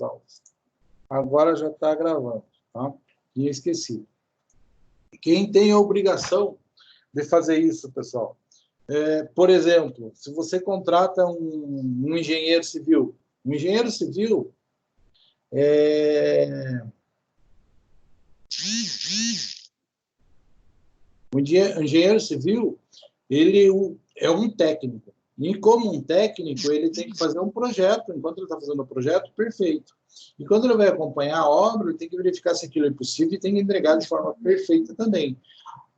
aulas. Agora já está gravando, tá? E esqueci. Quem tem a obrigação de fazer isso, pessoal? Por exemplo, se você contrata um engenheiro civil, o engenheiro civil, ele é um técnico. E como um técnico, ele tem que fazer um projeto, enquanto ele está fazendo o projeto, perfeito. E quando ele vai acompanhar a obra, ele tem que verificar se aquilo é possível e tem que entregar de forma perfeita também.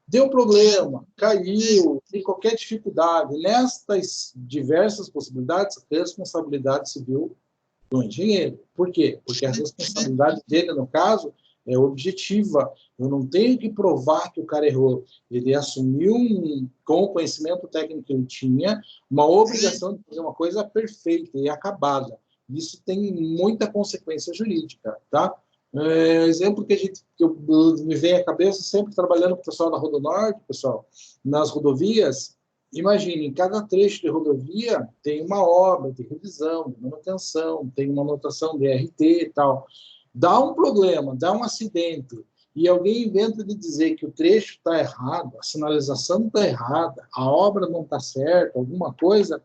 Deu problema, caiu, tem qualquer dificuldade. Nestas diversas possibilidades, responsabilidade civil do engenheiro. Por quê? Porque a responsabilidade dele, no caso, é objetiva. Eu não tenho que provar que o cara errou. Ele assumiu, com o conhecimento técnico que ele tinha, uma obrigação de fazer uma coisa perfeita e acabada. Isso tem muita consequência jurídica, tá? Exemplo que me vem à cabeça, sempre trabalhando com o pessoal da Rodonorte, pessoal, nas rodovias. Imagine, em cada trecho de rodovia tem uma obra de revisão, de manutenção, tem uma anotação de RT e tal. Dá um problema, dá um acidente, e alguém inventa de dizer que o trecho está errado, a sinalização está errada, a obra não está certa, alguma coisa,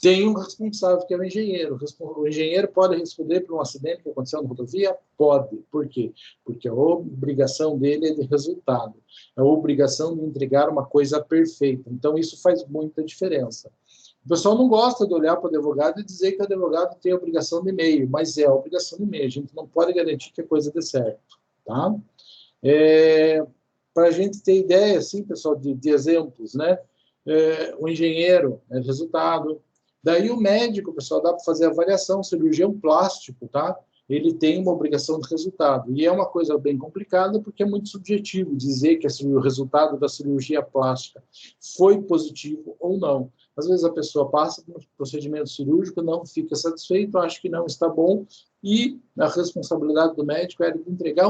tem um responsável, que é o engenheiro. O engenheiro pode responder por um acidente que aconteceu na rodovia? Pode. Por quê? Porque a obrigação dele é de resultado. A obrigação de entregar uma coisa perfeita. Então, isso faz muita diferença. O pessoal não gosta de olhar para o advogado e dizer que o advogado tem a obrigação de meio, mas é a obrigação de meio. A gente não pode garantir que a coisa dê certo. Tá? Para a gente ter ideia, assim, pessoal, de exemplos, né? O engenheiro é resultado. Daí o médico, pessoal, dá para fazer avaliação, cirurgião plástico, tá? Ele tem uma obrigação de resultado. E é uma coisa bem complicada, porque é muito subjetivo dizer que o resultado da cirurgia plástica foi positivo ou não. Às vezes a pessoa passa por um procedimento cirúrgico, não fica satisfeito, acha que não está bom, e a responsabilidade do médico era de entregar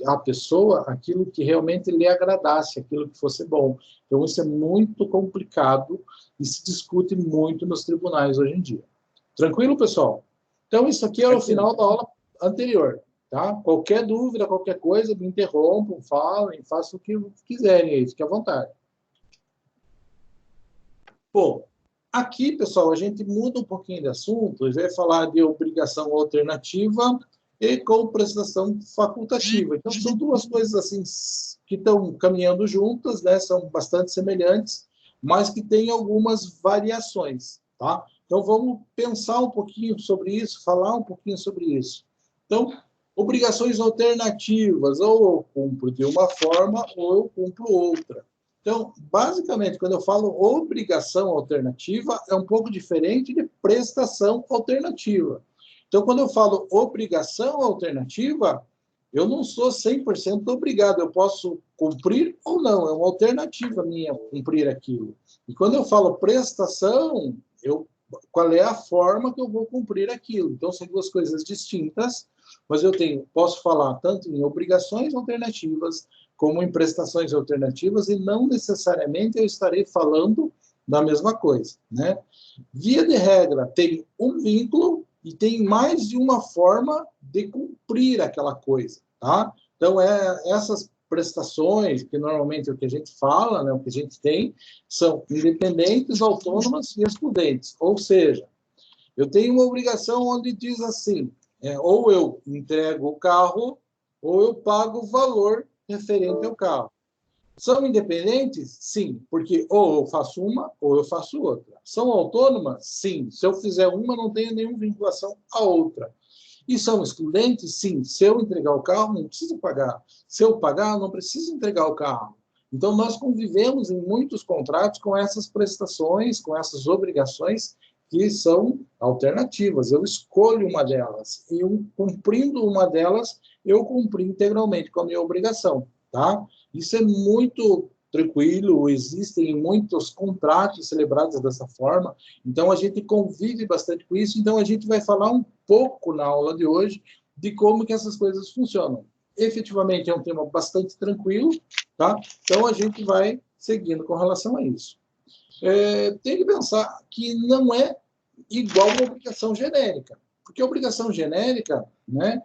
à pessoa aquilo que realmente lhe agradasse, aquilo que fosse bom. Então, isso é muito complicado e se discute muito nos tribunais hoje em dia. Tranquilo, pessoal? Então, isso aqui é o final da aula anterior. Tá? Qualquer dúvida, qualquer coisa, me interrompam, falem, façam o que quiserem aí, fique à vontade. Bom, aqui, pessoal, a gente muda um pouquinho de assunto, vai falar de obrigação alternativa e com prestação facultativa. Então, são duas coisas assim que estão caminhando juntas, né? São bastante semelhantes, mas que têm algumas variações, tá? Então, vamos pensar um pouquinho sobre isso, falar um pouquinho sobre isso. Então, obrigações alternativas, ou eu cumpro de uma forma, ou eu cumpro outra. Então, basicamente, quando eu falo obrigação alternativa, é um pouco diferente de prestação alternativa. Então, quando eu falo obrigação alternativa, eu não sou 100% obrigado, eu posso cumprir ou não, é uma alternativa minha cumprir aquilo. E quando eu falo prestação, qual é a forma que eu vou cumprir aquilo? Então, são duas coisas distintas, mas posso falar tanto em obrigações alternativas, como em prestações alternativas, e não necessariamente eu estarei falando da mesma coisa, né? Via de regra, tem um vínculo e tem mais de uma forma de cumprir aquela coisa, tá? Então, essas prestações, que normalmente é o que a gente fala, né, o que a gente tem, são independentes, autônomas e excludentes. Ou seja, eu tenho uma obrigação onde diz assim, ou eu entrego o carro, ou eu pago o valor referente ao carro. São independentes? Sim, porque ou eu faço uma ou eu faço outra. São autônomas? Sim. Se eu fizer uma, não tenho nenhuma vinculação à outra. E são excludentes? Sim. Se eu entregar o carro, não preciso pagar. Se eu pagar, não preciso entregar o carro. Então, nós convivemos em muitos contratos com essas prestações, com essas obrigações que são alternativas. Eu escolho uma delas. E cumprindo uma delas, eu cumpri integralmente com a minha obrigação. Tá? Isso é muito tranquilo, existem muitos contratos celebrados dessa forma, então a gente convive bastante com isso, então a gente vai falar um pouco na aula de hoje de como que essas coisas funcionam. Efetivamente é um tema bastante tranquilo, tá? Então a gente vai seguindo com relação a isso. Tem que pensar que não é igual uma obrigação genérica. Porque a obrigação genérica, né,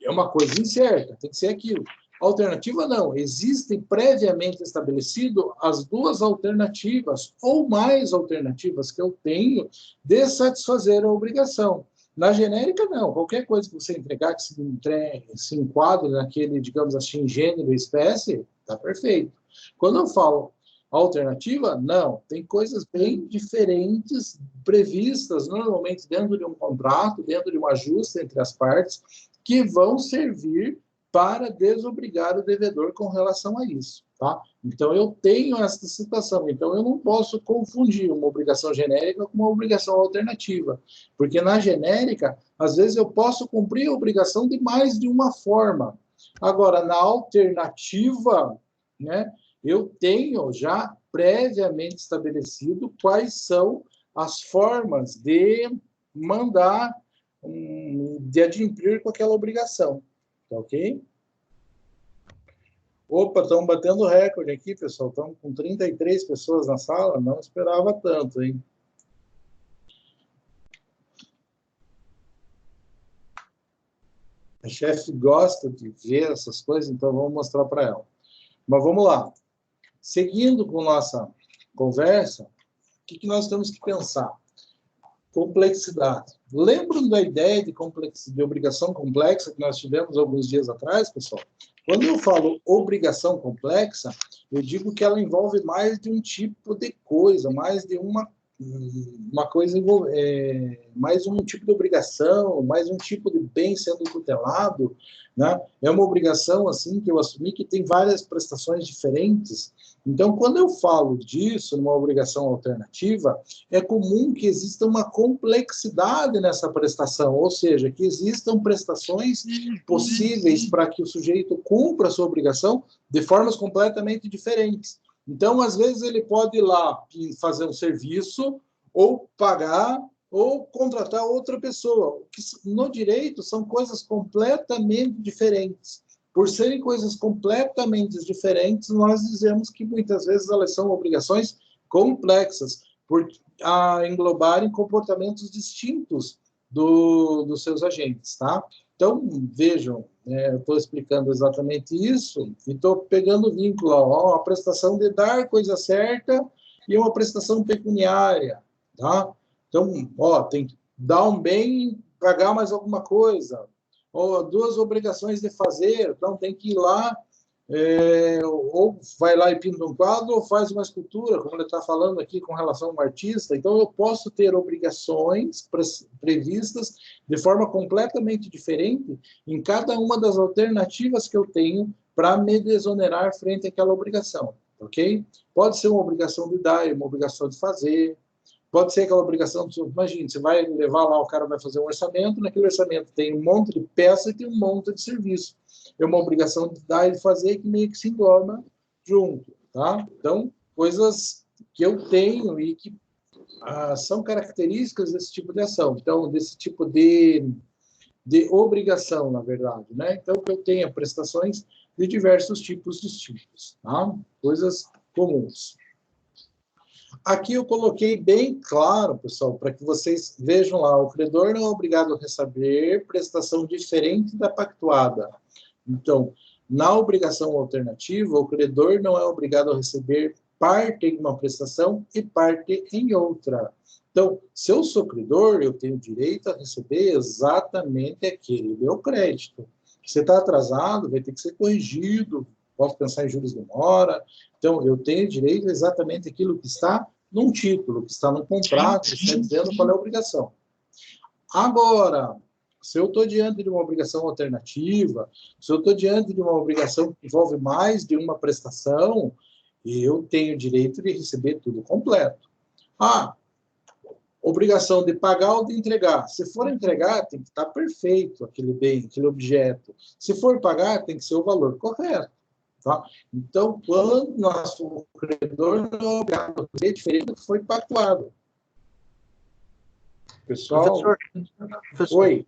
é uma coisa incerta, tem que ser aquilo. Alternativa não, existem previamente estabelecido as duas alternativas ou mais alternativas que eu tenho de satisfazer a obrigação. Na genérica, não. Qualquer coisa que você entregar que se enquadre naquele, digamos assim, gênero, espécie, está perfeito. Quando eu falo alternativa, não. Tem coisas bem diferentes previstas, normalmente dentro de um contrato, dentro de uma justa entre as partes, que vão servir para desobrigar o devedor com relação a isso, tá? Então, eu tenho essa situação. Então, eu não posso confundir uma obrigação genérica com uma obrigação alternativa, porque na genérica, às vezes, eu posso cumprir a obrigação de mais de uma forma. Agora, na alternativa, né, eu tenho já previamente estabelecido quais são as formas de mandar, de adimplir com aquela obrigação. Tá ok? Opa, estamos batendo recorde aqui, pessoal. Estamos com 33 pessoas na sala. Não esperava tanto, hein? A chefe gosta de ver essas coisas, então vamos mostrar para ela. Mas vamos lá. Seguindo com nossa conversa, o que nós temos que pensar? Complexidade. Lembram da ideia de obrigação complexa que nós tivemos alguns dias atrás, pessoal? Quando eu falo obrigação complexa, eu digo que ela envolve mais de um tipo de coisa, mais de uma coisa, mais um tipo de obrigação, mais um tipo de bem sendo tutelado, né? É uma obrigação, assim, que eu assumi que tem várias prestações diferentes. Então, quando eu falo disso, numa obrigação alternativa, é comum que exista uma complexidade nessa prestação, ou seja, que existam prestações possíveis para que o sujeito cumpra a sua obrigação de formas completamente diferentes. Então, às vezes, ele pode ir lá e fazer um serviço, ou pagar, ou contratar outra pessoa. Que no direito são coisas completamente diferentes. Por serem coisas completamente diferentes, nós dizemos que muitas vezes elas são obrigações complexas, por englobarem comportamentos distintos dos seus agentes, tá? Então, vejam, eu estou explicando exatamente isso e estou pegando o vínculo, ó, a prestação de dar coisa certa e uma prestação pecuniária, tá? Então, ó, tem que dar um bem e pagar mais alguma coisa. Ou duas obrigações de fazer, então tem que ir lá, ou vai lá e pinta um quadro, ou faz uma escultura, como ele está falando aqui com relação a um artista. Então, eu posso ter obrigações previstas de forma completamente diferente em cada uma das alternativas que eu tenho para me desonerar frente àquela obrigação, ok? Pode ser uma obrigação de dar, uma obrigação de fazer, pode ser aquela obrigação, imagine, você vai levar lá, o cara vai fazer um orçamento, naquele orçamento tem um monte de peça e tem um monte de serviço. É uma obrigação de dar e de fazer que meio que se engloba junto, tá? Então, coisas que eu tenho e que são características desse tipo de ação, então, desse tipo de obrigação, na verdade, né? Então, que eu tenha prestações de diversos tipos distintos, tá? Coisas comuns. Aqui eu coloquei bem claro, pessoal, para que vocês vejam lá, o credor não é obrigado a receber prestação diferente da pactuada. Então, na obrigação alternativa, o credor não é obrigado a receber parte em uma prestação e parte em outra. Então, se eu sou credor, eu tenho direito a receber exatamente aquele meu crédito. Se está atrasado, vai ter que ser corrigido, posso pensar em juros de mora. Então, eu tenho direito a exatamente aquilo que está num título, que está num contrato, que está dizendo qual é a obrigação. Agora, se eu estou diante de uma obrigação alternativa, se eu estou diante de uma obrigação que envolve mais de uma prestação, eu tenho direito de receber tudo completo. Obrigação de pagar ou de entregar. Se for entregar, tem que estar perfeito aquele bem, aquele objeto. Se for pagar, tem que ser o valor correto. Tá? Então, quando o credor não é obrigado a fazer, diferente do que foi pactuado. Pessoal, professor, oi.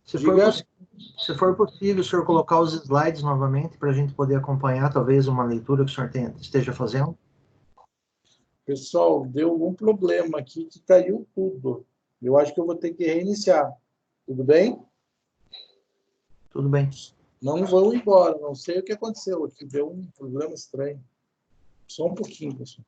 Se for possível, o senhor colocar os slides novamente para a gente poder acompanhar, talvez, uma leitura que o senhor esteja fazendo. Pessoal, deu algum problema aqui que caiu tudo. Eu acho que eu vou ter que reiniciar. Tudo bem? Tudo bem. Não vão embora. Não sei o que aconteceu aqui. Deu um problema estranho. Só um pouquinho, pessoal.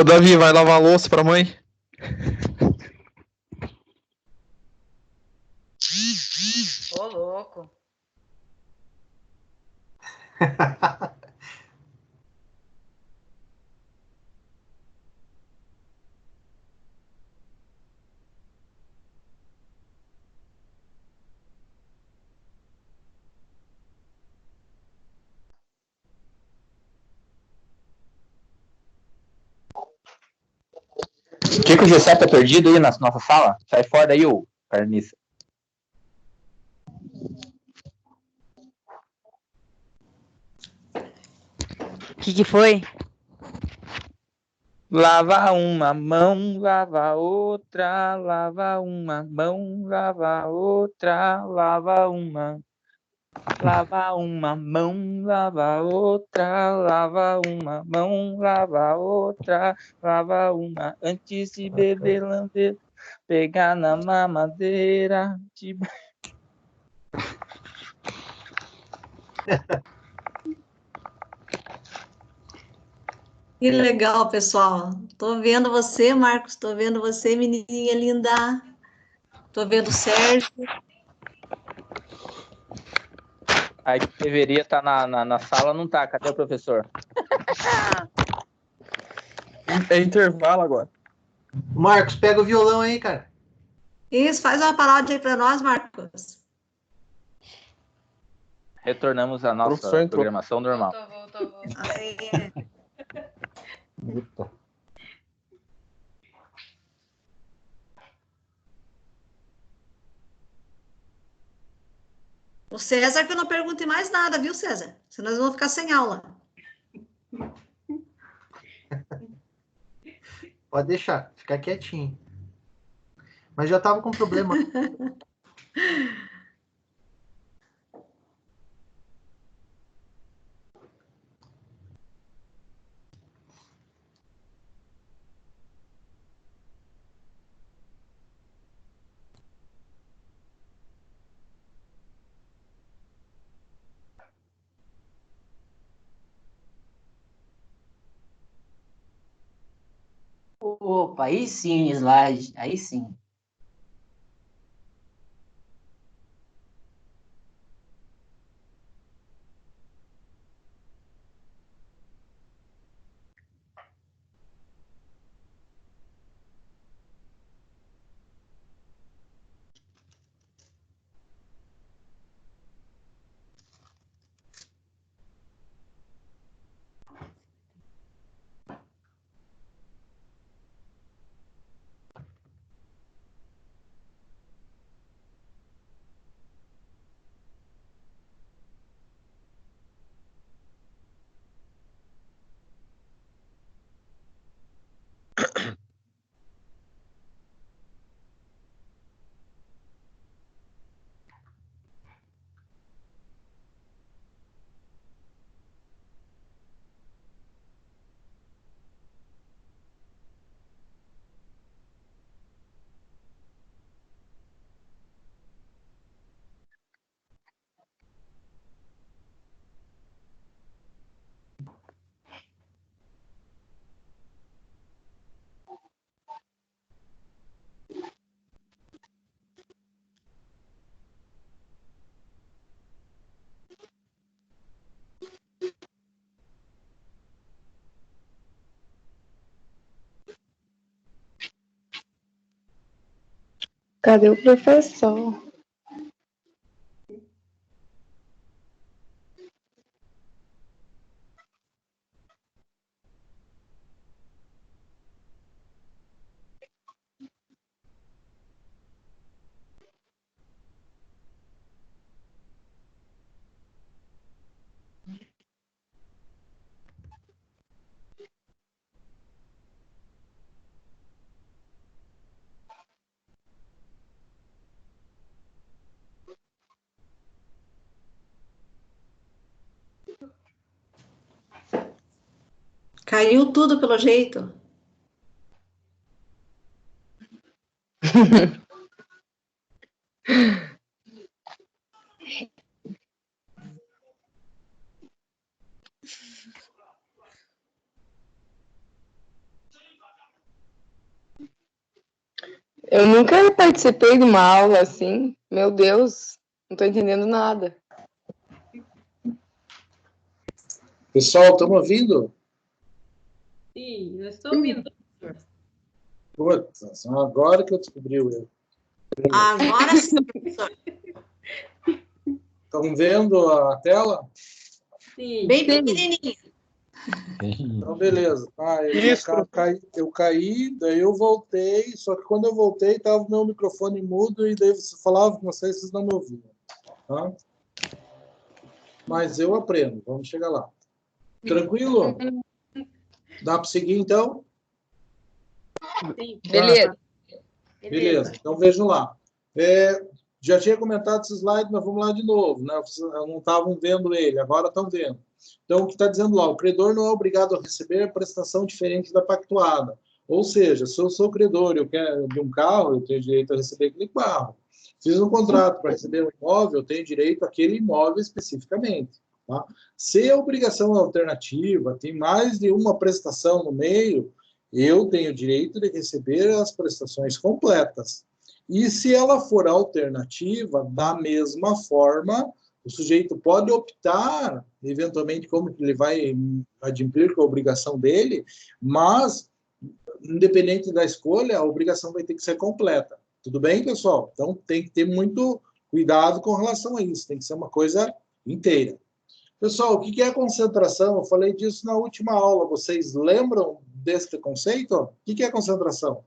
Ô, Davi, vai lavar a louça pra mãe? Ô, louco. Que o Gessé tá perdido aí na nossa sala? Sai fora daí, ô carniça. Que foi? Lava uma mão, lava outra, lava uma mão, lava outra, lava uma. Lava uma mão, lava outra, lava uma mão, lava outra, lava uma. Antes de beber, lamber, pegar na mamadeira. Que legal, pessoal. Tô vendo você, Marcos. Tô vendo você, menininha linda. Tô vendo o Sérgio. Aí que deveria estar na sala, não tá. Cadê o professor? É intervalo agora. Marcos, pega o violão aí, cara. Isso, faz uma paródia aí para nós, Marcos. Retornamos à O professor nossa entrou. programação normal. Voltou. Opa. O César, que eu não pergunte mais nada, viu, César? Senão nós vamos ficar sem aula. Pode deixar, ficar quietinho. Mas já estava com problema. Opa, aí sim, slide, aí sim. Cadê o professor? Caiu tudo pelo jeito. Eu nunca participei de uma aula assim. Meu Deus, não estou entendendo nada. Pessoal, estão ouvindo? Sim, eu estou ouvindo. Putz, agora que eu descobri o erro. Agora sim, professor. Estão vendo a tela? Sim. Bem pequenininho. Então, beleza. Eu caí, daí eu voltei, só que quando eu voltei, estava o meu microfone mudo e daí você falava com vocês, vocês não me ouviam. Tá? Mas eu aprendo, vamos chegar lá. Tranquilo? Dá para seguir, então? Sim. Beleza. Beleza, então vejam lá. Já tinha comentado esse slide, mas vamos lá de novo. Né? Vocês não estavam vendo ele, agora estão vendo. Então, o que está dizendo lá? O credor não é obrigado a receber prestação diferente da pactuada. Ou seja, se eu sou credor e eu quero de um carro, eu tenho direito a receber aquele carro. Fiz um contrato para receber um imóvel, eu tenho direito àquele imóvel especificamente. Tá? Se a obrigação é alternativa, tem mais de uma prestação no meio, eu tenho direito de receber as prestações completas. E se ela for alternativa, da mesma forma, o sujeito pode optar, eventualmente, como ele vai adimplir com a obrigação dele, mas, independente da escolha, a obrigação vai ter que ser completa. Tudo bem, pessoal? Então, tem que ter muito cuidado com relação a isso. Tem que ser uma coisa inteira. Pessoal, o que é concentração? Eu falei disso na última aula. Vocês lembram desse conceito? O que é concentração?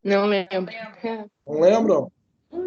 Não lembro. Não lembram?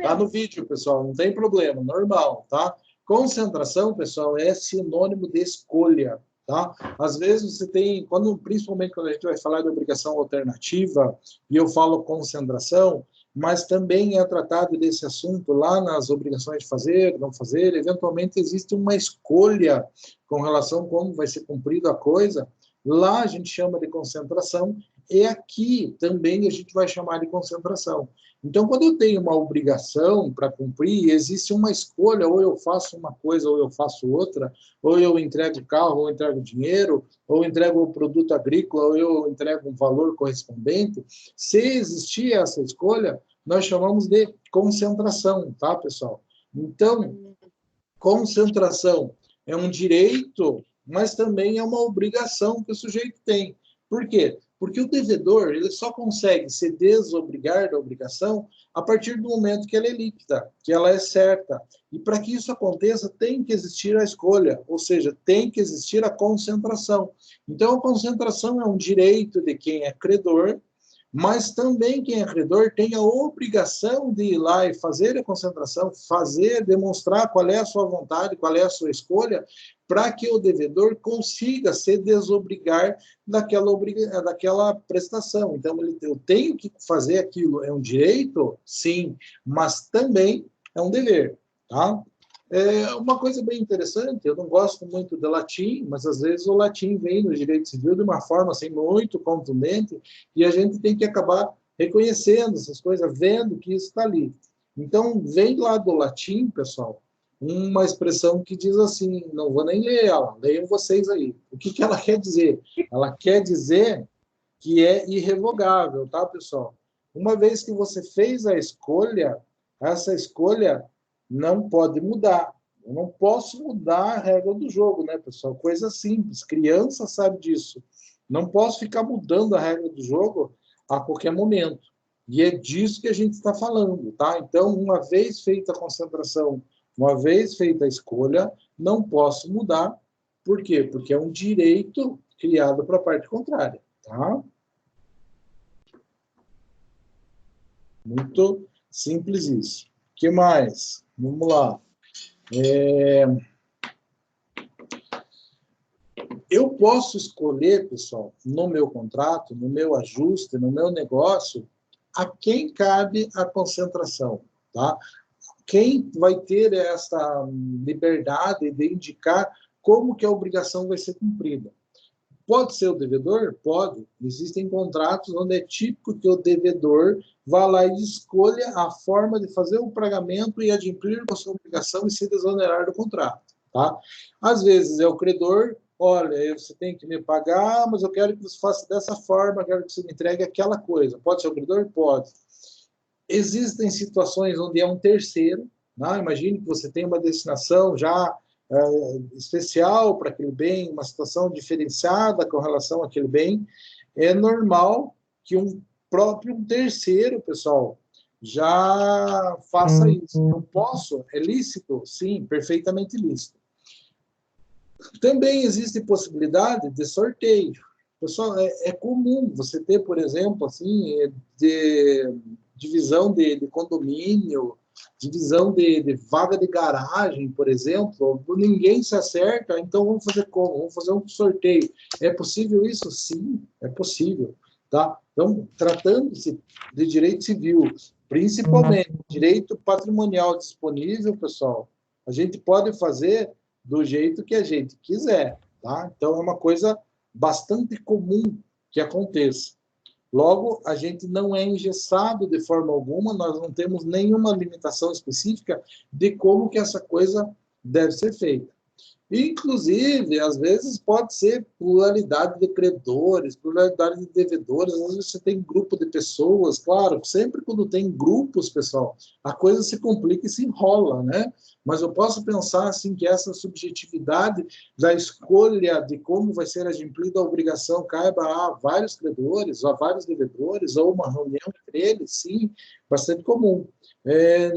Tá no vídeo, pessoal, não tem problema, normal, tá? Concentração, pessoal, é sinônimo de escolha, tá? Às vezes você tem, principalmente quando a gente vai falar de obrigação alternativa, e eu falo concentração, mas também é tratado desse assunto lá nas obrigações de fazer, não fazer, eventualmente existe uma escolha com relação a como vai ser cumprida a coisa, lá a gente chama de concentração, e aqui também a gente vai chamar de concentração. Então, quando eu tenho uma obrigação para cumprir, existe uma escolha, ou eu faço uma coisa, ou eu faço outra, ou eu entrego carro, ou eu entrego dinheiro, ou eu entrego o produto agrícola, ou eu entrego um valor correspondente. Se existir essa escolha, nós chamamos de concentração, tá, pessoal? Então, concentração é um direito, mas também é uma obrigação que o sujeito tem. Por quê? Porque o devedor ele só consegue se desobrigar da obrigação a partir do momento que ela é líquida, que ela é certa. E para que isso aconteça, tem que existir a escolha, ou seja, tem que existir a concentração. Então, a concentração é um direito de quem é credor, mas também quem é credor tem a obrigação de ir lá e fazer a concentração, demonstrar qual é a sua vontade, qual é a sua escolha, para que o devedor consiga se desobrigar daquela prestação. Então, eu tenho que fazer aquilo. É um direito? Sim, mas também é um dever. Tá? Uma coisa bem interessante, eu não gosto muito do latim, mas às vezes o latim vem no direito civil de uma forma assim, muito contundente, e a gente tem que acabar reconhecendo essas coisas, vendo que isso está ali. Então, vem lá do latim, pessoal, uma expressão que diz assim, não vou nem ler ela, leiam vocês aí. O que ela quer dizer? Ela quer dizer que é irrevogável, tá, pessoal? Uma vez que você fez a escolha, essa escolha não pode mudar. Eu não posso mudar a regra do jogo, né, pessoal? Coisa simples, criança sabe disso. Não posso ficar mudando a regra do jogo a qualquer momento. E é disso que a gente está falando, tá? Então, uma vez feita a concentração, uma vez feita a escolha, não posso mudar. Por quê? Porque é um direito criado para a parte contrária, tá? Muito simples isso. O que mais? Vamos lá. Eu posso escolher, pessoal, no meu contrato, no meu ajuste, no meu negócio, a quem cabe a concentração, tá? Quem vai ter essa liberdade de indicar como que a obrigação vai ser cumprida. Pode ser o devedor? Pode. Existem contratos onde é típico que o devedor vá lá e escolha a forma de fazer o pagamento e adimplir com a sua obrigação e se desonerar do contrato. Tá? Às vezes é o credor, olha, você tem que me pagar, mas eu quero que você faça dessa forma, eu quero que você me entregue aquela coisa. Pode ser o credor? Pode. Existem situações onde é um terceiro, né? Imagine que você tem uma destinação já especial para aquele bem, uma situação diferenciada com relação àquele bem. É normal que um terceiro, pessoal, já faça isso. Não posso? É lícito? Sim, perfeitamente lícito. Também existe possibilidade de sorteio. Pessoal, é comum você ter, por exemplo, assim, divisão de condomínio, divisão de vaga de garagem, por exemplo, ninguém se acerta, então vamos fazer como? Vamos fazer um sorteio. É possível isso? Sim, é possível. Tá? Então, tratando-se de direito civil, principalmente direito patrimonial disponível, pessoal, a gente pode fazer do jeito que a gente quiser. Tá? Então, é uma coisa bastante comum que aconteça. Logo, a gente não é engessado de forma alguma, nós não temos nenhuma limitação específica de como que essa coisa deve ser feita. Inclusive, às vezes pode ser pluralidade de credores, pluralidade de devedores, às vezes você tem grupo de pessoas, claro, sempre quando tem grupos, pessoal, a coisa se complica e se enrola, né? Mas eu posso pensar, assim, que essa subjetividade da escolha de como vai ser adimplida a obrigação caiba a vários credores, a vários devedores, ou uma reunião entre eles, sim, bastante comum.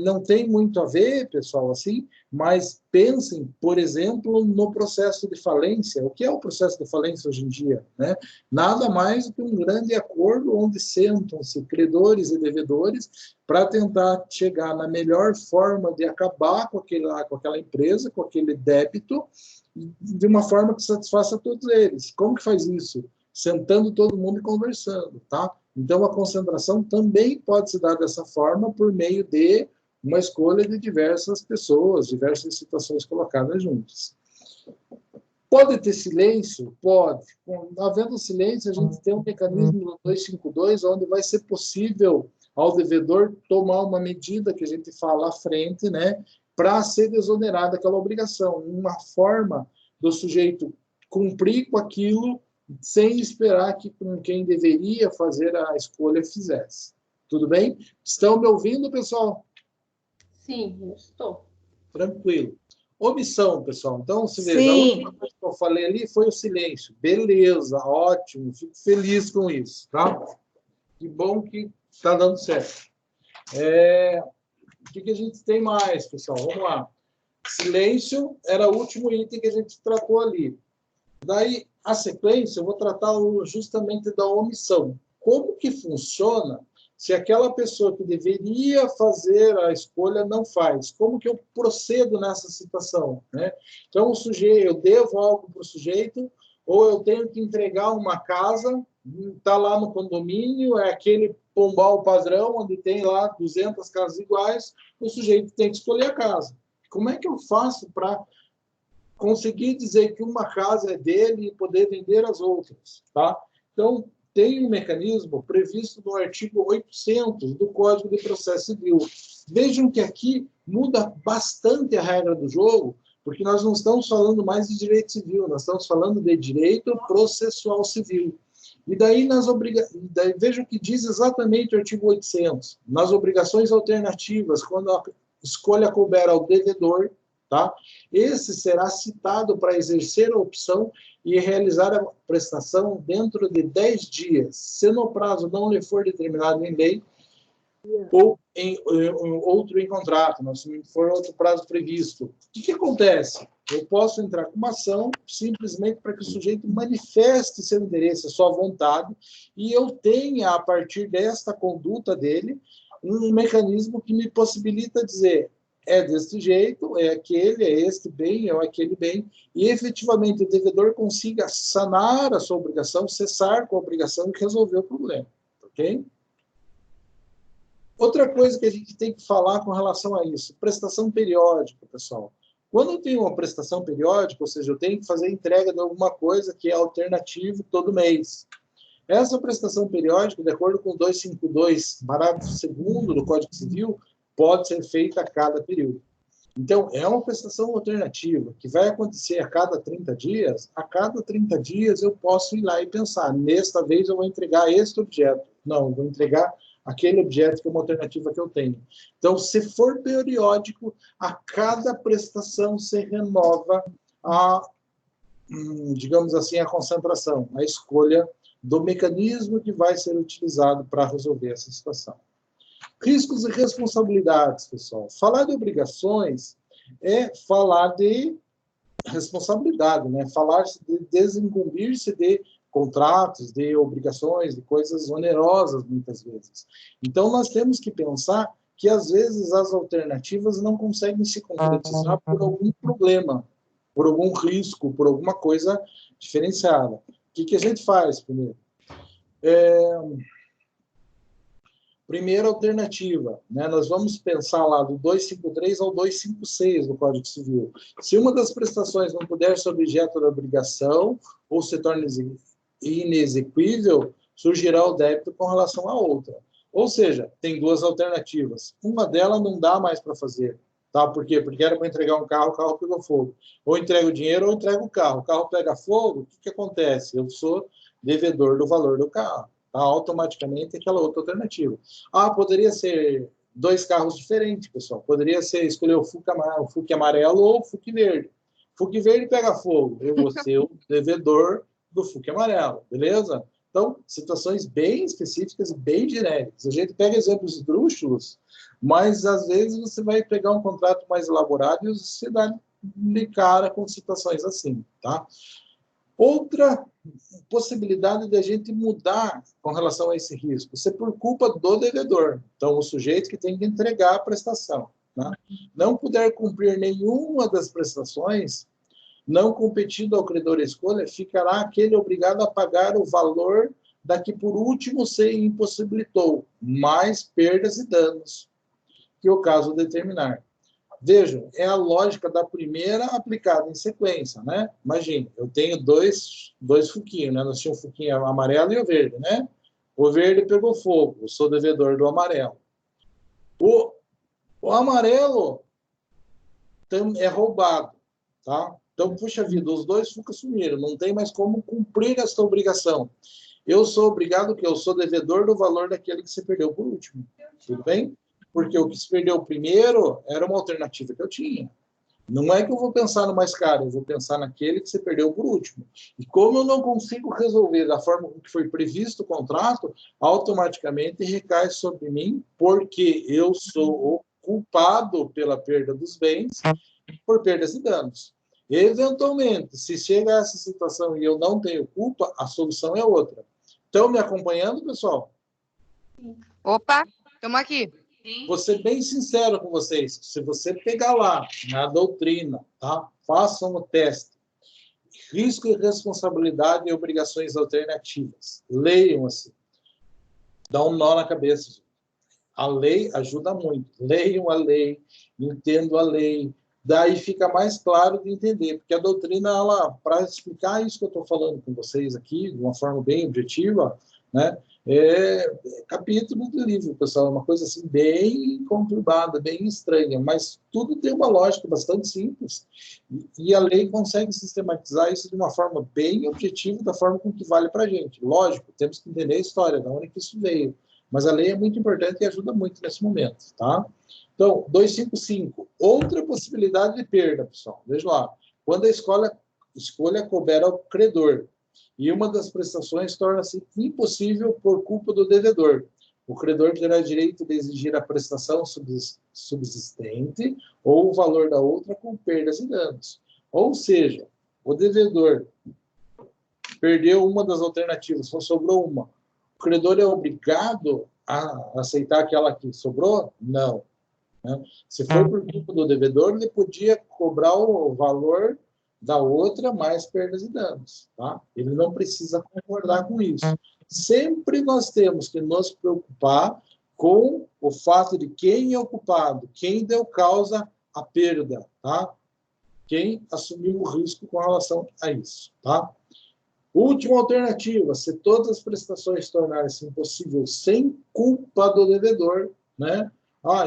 Não tem muito a ver, pessoal, assim, mas pensem, por exemplo, no processo de falência. O que é o processo de falência hoje em dia, né? Nada mais do que um grande acordo onde sentam-se credores e devedores para tentar chegar na melhor forma de acabar com aquela empresa, com aquele débito, de uma forma que satisfaça todos eles. Como que faz isso? Sentando todo mundo e conversando, tá? Então, a concentração também pode se dar dessa forma por meio de uma escolha de diversas pessoas, diversas situações colocadas juntas. Pode ter silêncio? Pode. Havendo silêncio, a gente tem um mecanismo no 252, onde vai ser possível ao devedor tomar uma medida que a gente fala à frente, né, para ser desonerada aquela obrigação. Uma forma do sujeito cumprir com aquilo sem esperar que quem deveria fazer a escolha fizesse. Tudo bem? Estão me ouvindo, pessoal? Sim, eu estou. Tranquilo. Omissão, pessoal. Então, se veja, a Sim. última coisa que eu falei ali foi o silêncio. Beleza, ótimo. Fico feliz com isso, tá? Que bom que está dando certo. O que a gente tem mais, pessoal? Vamos lá. Silêncio era o último item que a gente tratou ali. Daí, a sequência, eu vou tratar justamente da omissão. Como que funciona se aquela pessoa que deveria fazer a escolha não faz? Como que eu procedo nessa situação, né? Então, eu devo algo para o sujeito, ou eu tenho que entregar uma casa, está lá no condomínio, é aquele pombal padrão, onde tem lá 200 casas iguais, o sujeito tem que escolher a casa. Como é que eu faço para conseguir dizer que uma casa é dele e poder vender as outras, tá? Então, tem um mecanismo previsto no artigo 800 do Código de Processo Civil. Vejam que aqui muda bastante a regra do jogo, porque nós não estamos falando mais de direito civil, nós estamos falando de direito processual civil. E daí, vejam que diz exatamente o artigo 800. Nas obrigações alternativas, quando a escolha couber ao devedor, tá? Esse será citado para exercer a opção e realizar a prestação dentro de 10 dias, se no prazo não lhe for determinado em lei ou em outro em contrato, se for outro prazo previsto. O que acontece? Eu posso entrar com uma ação simplesmente para que o sujeito manifeste seu interesse, a sua vontade, e eu tenha, a partir desta conduta dele, um mecanismo que me possibilita dizer: é desse jeito, é aquele, é este bem, é aquele bem, e efetivamente o devedor consiga sanar a sua obrigação, cessar com a obrigação e resolver o problema, ok? Outra coisa que a gente tem que falar com relação a isso, prestação periódica, pessoal. Quando eu tenho uma prestação periódica, ou seja, eu tenho que fazer entrega de alguma coisa que é alternativo todo mês. Essa prestação periódica, de acordo com o 252, parágrafo 2º do Código Civil, pode ser feita a cada período. Então, é uma prestação alternativa que vai acontecer a cada 30 dias. A cada 30 dias eu posso ir lá e pensar: nesta vez eu vou entregar este objeto. Não, eu vou entregar aquele objeto que é uma alternativa que eu tenho. Então, se for periódico, a cada prestação se renova digamos assim, a concentração, a escolha do mecanismo que vai ser utilizado para resolver essa situação. Riscos e responsabilidades, pessoal. Falar de obrigações é falar de responsabilidade, né? Falar de desincumbir-se de contratos, de obrigações, de coisas onerosas, muitas vezes. Então, nós temos que pensar que, às vezes, as alternativas não conseguem se concretizar por algum problema, por algum risco, por alguma coisa diferenciada. O que a gente faz primeiro? Primeira alternativa, né? Nós vamos pensar lá do 253 ao 256 do Código Civil. Se uma das prestações não puder ser objeto da obrigação ou se torna inexequível, surgirá o débito com relação à outra. Ou seja, tem duas alternativas. Uma delas não dá mais para fazer. Tá? Por quê? Porque era para entregar um carro, o carro pegou fogo. Ou entrega o dinheiro ou entrega o carro pega fogo, o que acontece? Eu sou devedor do valor do carro. Tá? Automaticamente aquela outra alternativa. Poderia ser 2 carros diferentes, pessoal. Poderia ser escolher o FUC amarelo ou o FUC verde. FUC verde pega fogo. Eu vou ser o devedor do FUC amarelo, beleza? Então, situações bem específicas e bem genéricas. A gente pega exemplos esdrúxulos, mas às vezes você vai pegar um contrato mais elaborado e você dá de cara com situações assim, tá? Outra possibilidade de a gente mudar com relação a esse risco, ser por culpa do devedor. Então, o sujeito que tem que entregar a prestação, né? Não puder cumprir nenhuma das prestações, não competindo ao credor à escolha, ficará aquele obrigado a pagar o valor da que por último se impossibilitou, mais perdas e danos que o caso determinar. Vejam, é a lógica da primeira aplicada em sequência, né? Imagine, eu tenho dois fuquinhos, né? Nós tínhamos o fuquinho amarelo e o verde, né? O verde pegou fogo, eu sou devedor do amarelo. O amarelo é roubado, tá? Então, puxa vida, os dois fucos sumiram, não tem mais como cumprir esta obrigação. Eu sou obrigado, que eu sou devedor do valor daquele que se perdeu por último. Tudo bem? Porque o que se perdeu primeiro era uma alternativa que eu tinha. Não é que eu vou pensar no mais caro, eu vou pensar naquele que se perdeu por último. E como eu não consigo resolver da forma que foi previsto o contrato, automaticamente recai sobre mim, porque eu sou o culpado pela perda dos bens, por perdas e danos. Eventualmente, se chega a essa situação e eu não tenho culpa, a solução é outra. Estão me acompanhando, pessoal? Opa, estamos aqui. Vou ser bem sincero com vocês. Se você pegar lá na doutrina, tá? Façam o teste. Risco e responsabilidade e obrigações alternativas. Leiam assim. Dá um nó na cabeça. Gente. A lei ajuda muito. Leiam a lei, entendam a lei. Daí fica mais claro de entender, porque a doutrina, para explicar isso que eu estou falando com vocês aqui, de uma forma bem objetiva, né? Capítulo do livro, pessoal, é uma coisa assim bem conturbada, bem estranha, mas tudo tem uma lógica bastante simples, e a lei consegue sistematizar isso de uma forma bem objetiva, da forma com que vale para a gente. Lógico, temos que entender a história, de onde que isso veio, mas a lei é muito importante e ajuda muito nesse momento, tá? Então, 255, outra possibilidade de perda, pessoal, veja lá, quando a escolha couber ao credor, e uma das prestações torna-se impossível por culpa do devedor. O credor terá direito de exigir a prestação subsistente ou o valor da outra com perdas e danos. Ou seja, o devedor perdeu uma das alternativas, só sobrou uma. O credor é obrigado a aceitar aquela que sobrou? Não. Né? Se for por culpa do devedor, ele podia cobrar o valor da outra mais perdas e danos, tá? Ele não precisa concordar com isso. Sempre nós temos que nos preocupar com o fato de quem é o culpado, quem deu causa à perda, tá? Quem assumiu o risco com relação a isso, tá? Última alternativa, se todas as prestações tornarem-se impossíveis sem culpa do devedor, né?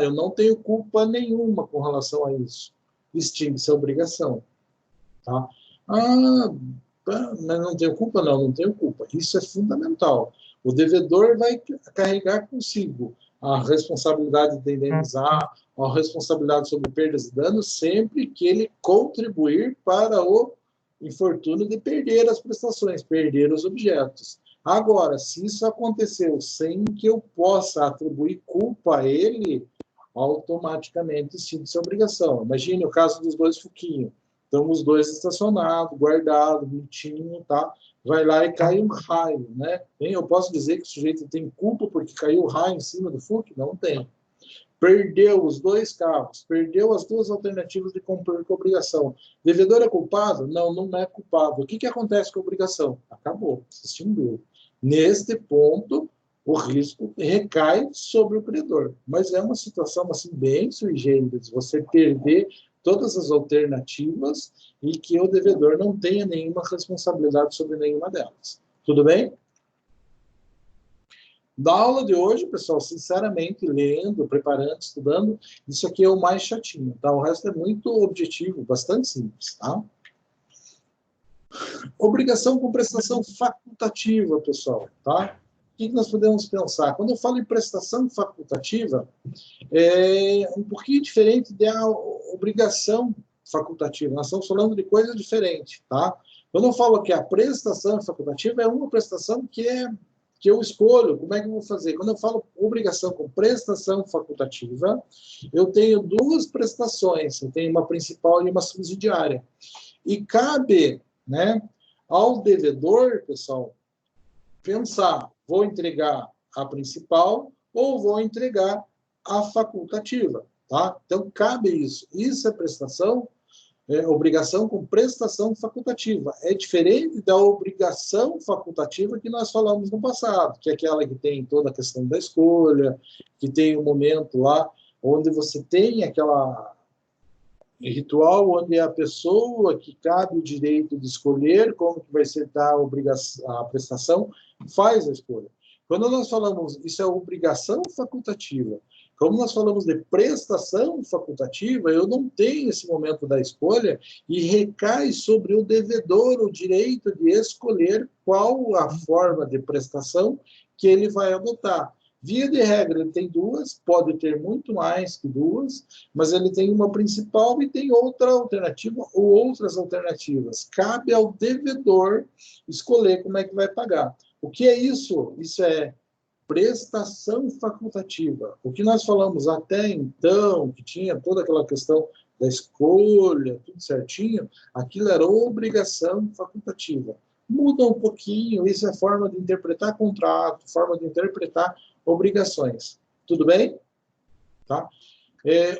Eu não tenho culpa nenhuma com relação a isso. Extingue-se a obrigação. Tá? Mas não tenho culpa? Não tenho culpa. Isso é fundamental. O devedor vai carregar consigo a responsabilidade de indenizar, a responsabilidade sobre perdas e danos, sempre que ele contribuir para o infortúnio de perder as prestações, perder os objetos. Agora, se isso aconteceu sem que eu possa atribuir culpa a ele, automaticamente extingue-se a obrigação. Imagine o caso dos dois fuquinhos. Então, os dois estacionados, guardados, bonitinho, tá? Vai lá e cai um raio, né? Eu posso dizer que o sujeito tem culpa porque caiu o raio em cima do FUC? Não tem. Perdeu os dois carros, perdeu as duas alternativas de cumprir com a obrigação. Devedor é culpado? Não, não é culpado. O que acontece com a obrigação? Acabou, se extinguiu. Neste ponto, o risco recai sobre o credor. Mas é uma situação assim, bem sui generis, você perder todas as alternativas e que o devedor não tenha nenhuma responsabilidade sobre nenhuma delas. Tudo bem? Da aula de hoje, pessoal, sinceramente, lendo, preparando, estudando, isso aqui é o mais chatinho, tá? O resto é muito objetivo, bastante simples, tá? Obrigação com prestação facultativa, pessoal, tá? O que nós podemos pensar? Quando eu falo em prestação facultativa, é um pouquinho diferente da obrigação facultativa. Nós estamos falando de coisa diferente, tá? Quando eu falo que a prestação facultativa é uma prestação que eu escolho, como é que eu vou fazer? Quando eu falo obrigação com prestação facultativa, eu tenho duas prestações, eu tenho uma principal e uma subsidiária. E cabe, né, ao devedor, pessoal, pensar, vou entregar a principal ou vou entregar a facultativa, tá? Então, cabe isso. Isso é prestação, obrigação com prestação facultativa. É diferente da obrigação facultativa que nós falamos no passado, que é aquela que tem toda a questão da escolha, que tem um momento lá onde você tem aquela ritual onde a pessoa que cabe o direito de escolher como que vai ser a prestação faz a escolha. Quando nós falamos, isso é obrigação facultativa. Como nós falamos de prestação facultativa, eu não tenho esse momento da escolha e recai sobre o devedor o direito de escolher qual a forma de prestação que ele vai adotar. Via de regra, ele tem duas, pode ter muito mais que duas, mas ele tem uma principal e tem outra alternativa ou outras alternativas. Cabe ao devedor escolher como é que vai pagar. O que é isso? Isso é prestação facultativa. O que nós falamos até então, que tinha toda aquela questão da escolha, tudo certinho, aquilo era obrigação facultativa. Muda um pouquinho, isso é forma de interpretar contrato, forma de interpretar obrigações. Tudo bem? Tá?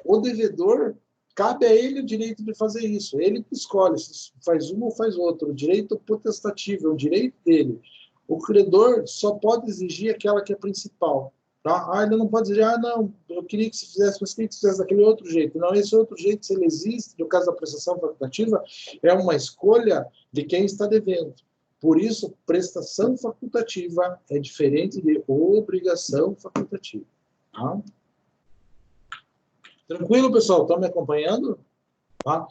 O devedor, cabe a ele o direito de fazer isso. Ele que escolhe se faz um ou faz outro. O direito potestativo é o direito dele. O credor só pode exigir aquela que é principal. Tá? Ele não pode dizer, não, eu queria que se fizesse, mas queria que se fizesse daquele outro jeito. Não, esse outro jeito, se ele existe, no caso da prestação facultativa, é uma escolha de quem está devendo. Por isso, prestação facultativa é diferente de obrigação facultativa. Tá? Tranquilo, pessoal? Estão me acompanhando? Tá?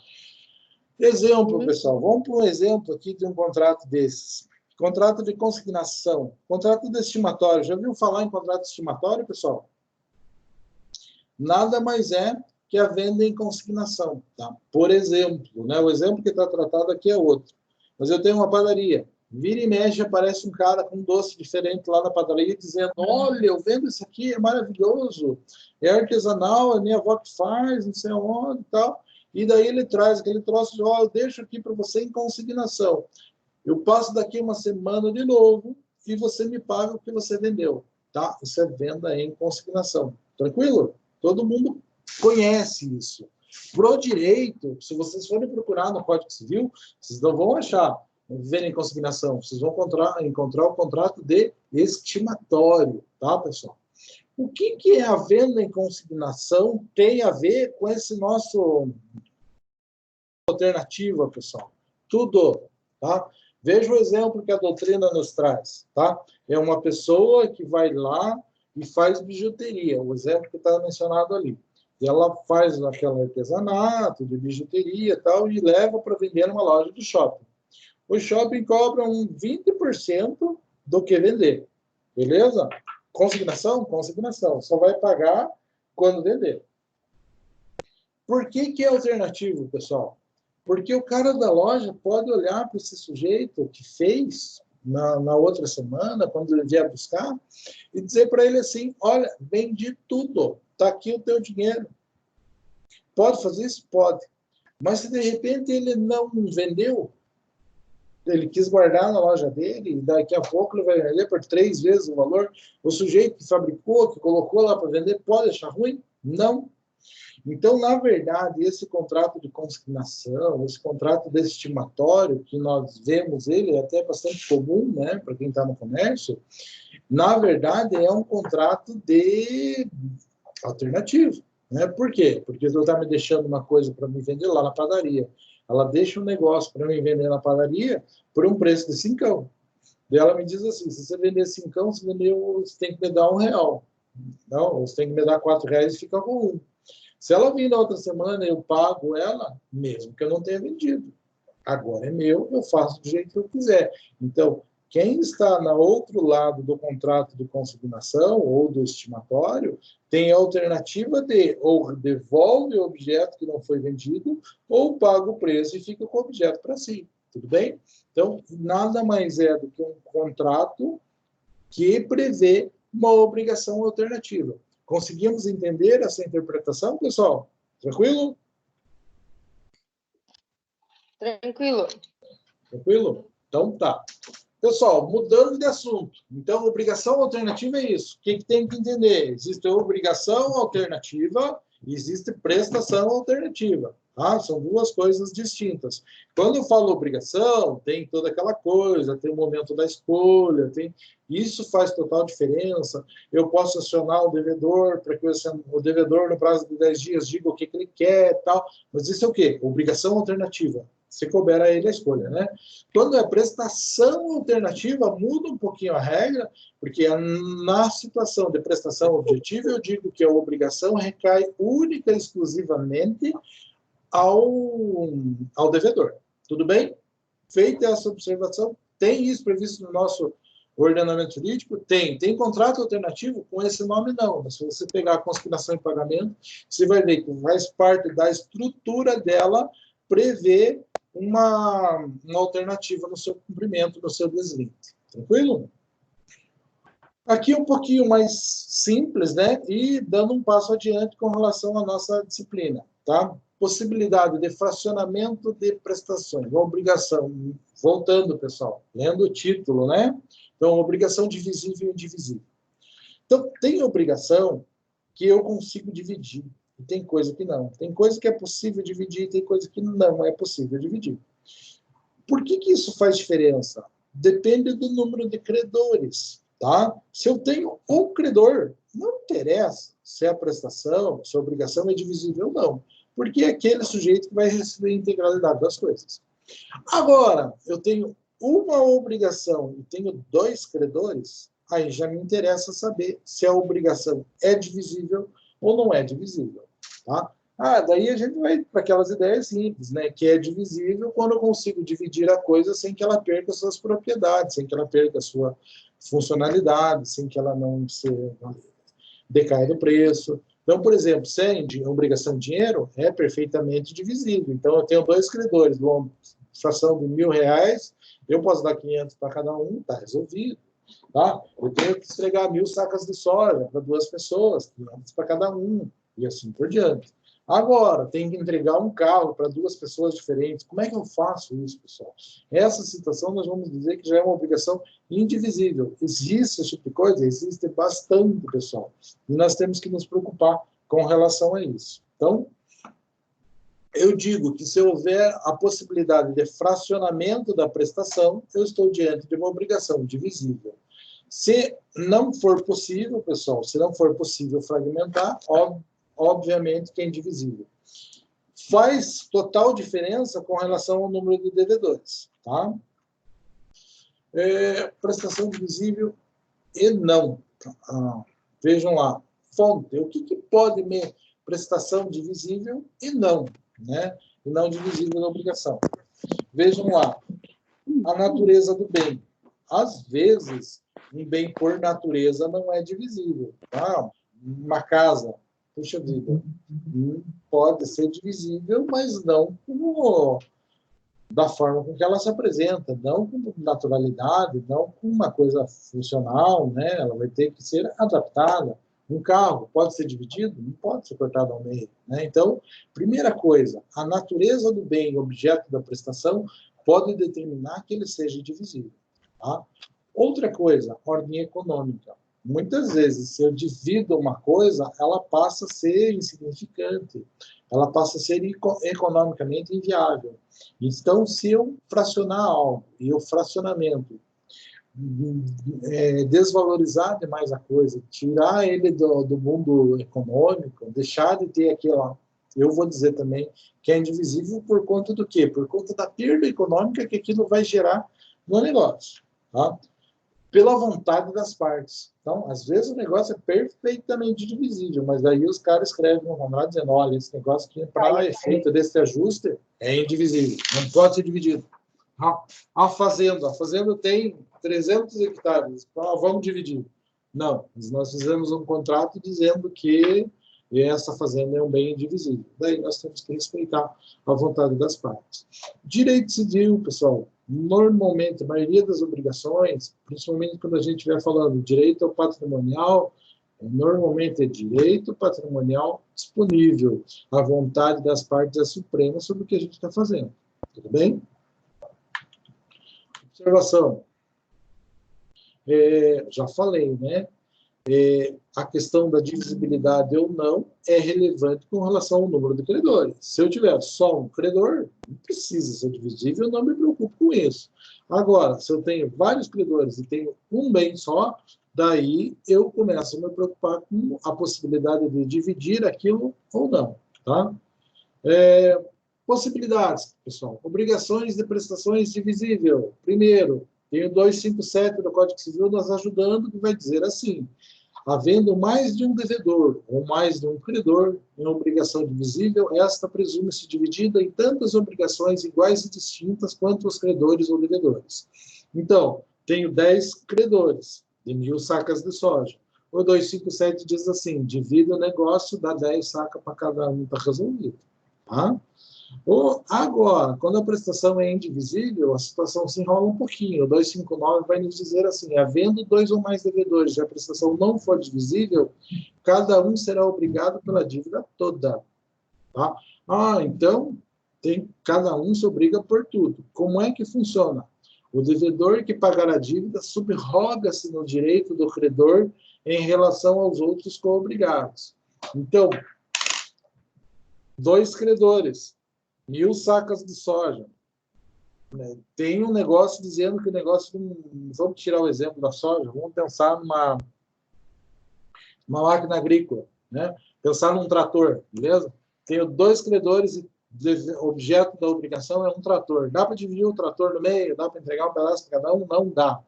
Exemplo, pessoal. Vamos para um exemplo aqui de um contrato desses. Contrato de consignação. Contrato de estimatório. Já ouviu falar em contrato de estimatório, pessoal? Nada mais é que a venda em consignação. Tá? Por exemplo, né? O exemplo que está tratado aqui é outro. Mas eu tenho uma padaria. Vira e mexe, aparece um cara com um doce diferente lá na padaria, dizendo, olha, eu vendo isso aqui, é maravilhoso, é artesanal, é minha avó que faz, não sei onde e tal. E daí ele traz aquele troço de, eu deixo aqui para você em consignação. Eu passo daqui uma semana de novo e você me paga o que você vendeu. Tá? Isso é venda em consignação. Tranquilo? Todo mundo conhece isso. Pro direito, se vocês forem procurar no Código Civil, vocês não vão achar venda em consignação. Vocês vão encontrar o contrato de estimatório. Tá, pessoal? O que é a venda em consignação tem a ver com esse nosso alternativa, pessoal? Tudo. Tá? Veja o exemplo que a doutrina nos traz, tá? É uma pessoa que vai lá e faz bijuteria, o exemplo que está mencionado ali. E ela faz aquele artesanato de bijuteria e tal, e leva para vender numa loja do shopping. O shopping cobra 20% do que vender. Beleza? Consignação? Consignação. Só vai pagar quando vender. Por que é alternativo, pessoal? Porque o cara da loja pode olhar para esse sujeito que fez na outra semana, quando ele vier buscar, e dizer para ele assim, olha, vendi tudo, está aqui o teu dinheiro. Pode fazer isso? Pode. Mas se de repente ele não vendeu, ele quis guardar na loja dele, e daqui a pouco ele vai vender por 3 vezes o valor, o sujeito que fabricou, que colocou lá para vender, pode achar ruim? Não. Então, na verdade, esse contrato de consignação, esse contrato de estimatório, que nós vemos ele, é até bastante comum, né, para quem está no comércio, na verdade, é um contrato de alternativo. Né? Por quê? Porque ela está me deixando uma coisa para me vender lá na padaria. Ela deixa um negócio para me vender na padaria por um preço de 5. Daí ela me diz assim, se você vender 5, você tem que me dar R$1. Não, você tem que me dar R$4 e fica com 1. Se ela vir na outra semana, eu pago ela, mesmo que eu não tenha vendido. Agora é meu, eu faço do jeito que eu quiser. Então, quem está no outro lado do contrato de consignação ou do estimatório tem a alternativa de ou devolve o objeto que não foi vendido ou paga o preço e fica com o objeto para si. Tudo bem? Então, nada mais é do que um contrato que prevê uma obrigação alternativa. Conseguimos entender essa interpretação, pessoal? Tranquilo? Tranquilo. Tranquilo? Então, tá. Pessoal, mudando de assunto. Então, obrigação alternativa é isso. O que tem que entender? Existe obrigação alternativa e existe prestação alternativa. Tá? São duas coisas distintas. Quando eu falo obrigação, tem toda aquela coisa, tem o momento da escolha, isso faz total diferença. Eu posso acionar o devedor para que o devedor, no prazo de 10 dias, diga o que ele quer e tal. Mas isso é o quê? Obrigação alternativa. Se couber a ele a escolha, né? Quando é prestação alternativa, muda um pouquinho a regra, porque na situação de prestação objetiva, eu digo que a obrigação recai única e exclusivamente ao devedor. Tudo bem? Feita essa observação, tem isso previsto no nosso ordenamento jurídico? Tem. Tem contrato alternativo? Com esse nome, não. Mas se você pegar a consignação em pagamento, você vai ver que faz parte da estrutura dela prever uma alternativa no seu cumprimento, no seu deslinde. Tranquilo? Aqui um pouquinho mais simples, né? E dando um passo adiante com relação à nossa disciplina, tá? Possibilidade de fracionamento de prestações, uma obrigação. Voltando, pessoal, lendo o título, né? Então, obrigação divisível e indivisível. Então, tem obrigação que eu consigo dividir. E tem coisa que não. Tem coisa que é possível dividir e tem coisa que não é possível dividir. Por que isso faz diferença? Depende do número de credores, tá? Se eu tenho um credor, não interessa se a prestação, se a obrigação é divisível ou não, porque é aquele sujeito que vai receber a integralidade das coisas. Agora, eu tenho uma obrigação e tenho 2 credores, aí já me interessa saber se a obrigação é divisível ou não é divisível, tá? Daí a gente vai para aquelas ideias simples, né? Que é divisível quando eu consigo dividir a coisa sem que ela perca suas propriedades, sem que ela perca a sua funcionalidade, sem que ela não decaia do preço. Então, por exemplo, se é obrigação de dinheiro, é perfeitamente divisível. Então, eu tenho 2 credores, uma fração de R$1.000, eu posso dar 500 para cada um, está resolvido. Tá? Eu tenho que entregar 1.000 sacas de soja para 2 pessoas, 500 para cada um, e assim por diante. Agora, tem que entregar um carro para 2 pessoas diferentes. Como é que eu faço isso, pessoal? Essa situação nós vamos dizer que já é uma obrigação indivisível. Existe esse tipo de coisa? Existe bastante, pessoal. E nós temos que nos preocupar com relação a isso. Então, eu digo que se houver a possibilidade de fracionamento da prestação, eu estou diante de uma obrigação divisível. Se não for possível, pessoal, se não for possível fragmentar, obviamente que é indivisível. Faz total diferença com relação ao número de devedores, tá? Prestação divisível e não. Vejam lá, fonte, o que pode me prestação divisível e não, né? E não divisível da obrigação. Vejam lá, a natureza do bem. Às vezes, um bem por natureza não é divisível, tá? Uma casa, puxa vida, pode ser divisível, mas não como da forma com que ela se apresenta, não com naturalidade, não com uma coisa funcional, né? Ela vai ter que ser adaptada. Um carro pode ser dividido? Não pode ser cortado ao meio, né? Então, primeira coisa, a natureza do bem, objeto da prestação, pode determinar que ele seja divisível, tá? Outra coisa, ordem econômica. Muitas vezes, se eu divido uma coisa, ela passa a ser insignificante, ela passa a ser economicamente inviável. Então, se eu fracionar algo, e o fracionamento desvalorizar demais a coisa, tirar ele do mundo econômico, deixar de ter aquela... Eu vou dizer também que é indivisível por conta do quê? Por conta da perda econômica que aquilo vai gerar no negócio, tá? Pela vontade das partes. Então, às vezes o negócio é perfeitamente divisível, mas daí os caras escrevem no contrato dizendo, olha, esse negócio aqui, para efeito desse ajuste, é indivisível, não pode ser dividido. A fazenda tem 300 hectares, vamos dividir. Não, nós fizemos um contrato dizendo que e essa fazenda é um bem indivisível. Daí nós temos que respeitar a vontade das partes. Direito civil, pessoal, normalmente, a maioria das obrigações, principalmente quando a gente estiver falando direito ao patrimonial, normalmente é direito patrimonial disponível. A vontade das partes é suprema sobre o que a gente está fazendo. Tudo bem? Observação. Já falei, né? A questão da divisibilidade ou não é relevante com relação ao número de credores. Se eu tiver só um credor, não precisa ser divisível, eu não me preocupo com isso. Agora, se eu tenho vários credores e tenho um bem só, daí eu começo a me preocupar com a possibilidade de dividir aquilo ou não. Tá? Possibilidades, pessoal. Obrigações de prestações divisível. Primeiro, tem o 257 do Código Civil nos ajudando, que vai dizer assim: havendo mais de um devedor ou mais de um credor em obrigação divisível, esta presume-se dividida em tantas obrigações iguais e distintas quanto os credores ou devedores. Então, tenho 10 credores de 1.000 sacas de soja. O 257 diz assim: divida o negócio, dá 10 sacas para cada um, está resolvido. Tá? Agora, quando a prestação é indivisível, a situação se enrola um pouquinho. O 259 vai nos dizer assim: havendo 2 ou mais devedores e a prestação não for divisível, cada um será obrigado pela dívida toda. Tá? Então, cada um se obriga por tudo. Como é que funciona? O devedor que pagar a dívida subroga-se no direito do credor em relação aos outros co-obrigados. Então, 2 credores, 1.000 sacas de soja. Tem um negócio dizendo que o negócio... Vamos tirar o exemplo da soja, vamos pensar numa máquina agrícola, né? Pensar num trator, beleza? Tenho 2 credores e objeto da obrigação é um trator. Dá para dividir o trator no meio? Dá para entregar um pedaço para cada um? Não dá.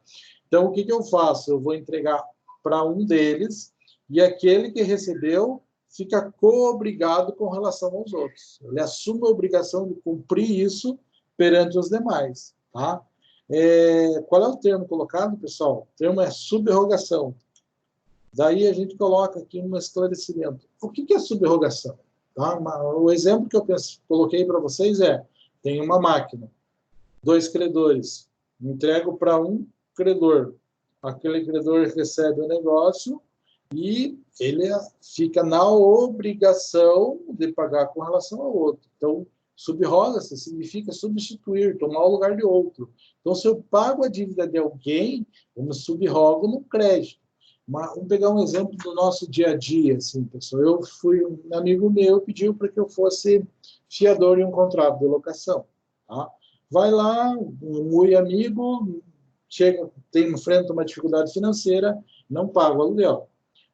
Então, o que eu faço? Eu vou entregar para um deles e aquele que recebeu fica co-obrigado com relação aos outros. Ele assume a obrigação de cumprir isso perante os demais. Tá? Qual é o termo colocado, pessoal? O termo é subrogação. Daí a gente coloca aqui um esclarecimento. O que é subrogação? Tá? O exemplo que eu coloquei para vocês tem uma máquina, 2 credores, entrego para um credor. Aquele credor recebe o negócio e ele fica na obrigação de pagar com relação ao outro. Então, subroga-se significa substituir, tomar o lugar de outro. Então, se eu pago a dívida de alguém, eu me subrogo no crédito. Vamos pegar um exemplo do nosso dia a dia, assim, pessoal. Um amigo meu pediu para que eu fosse fiador em um contrato de locação. Tá? Vai lá, um muito amigo, enfrenta uma dificuldade financeira, não paga o aluguel.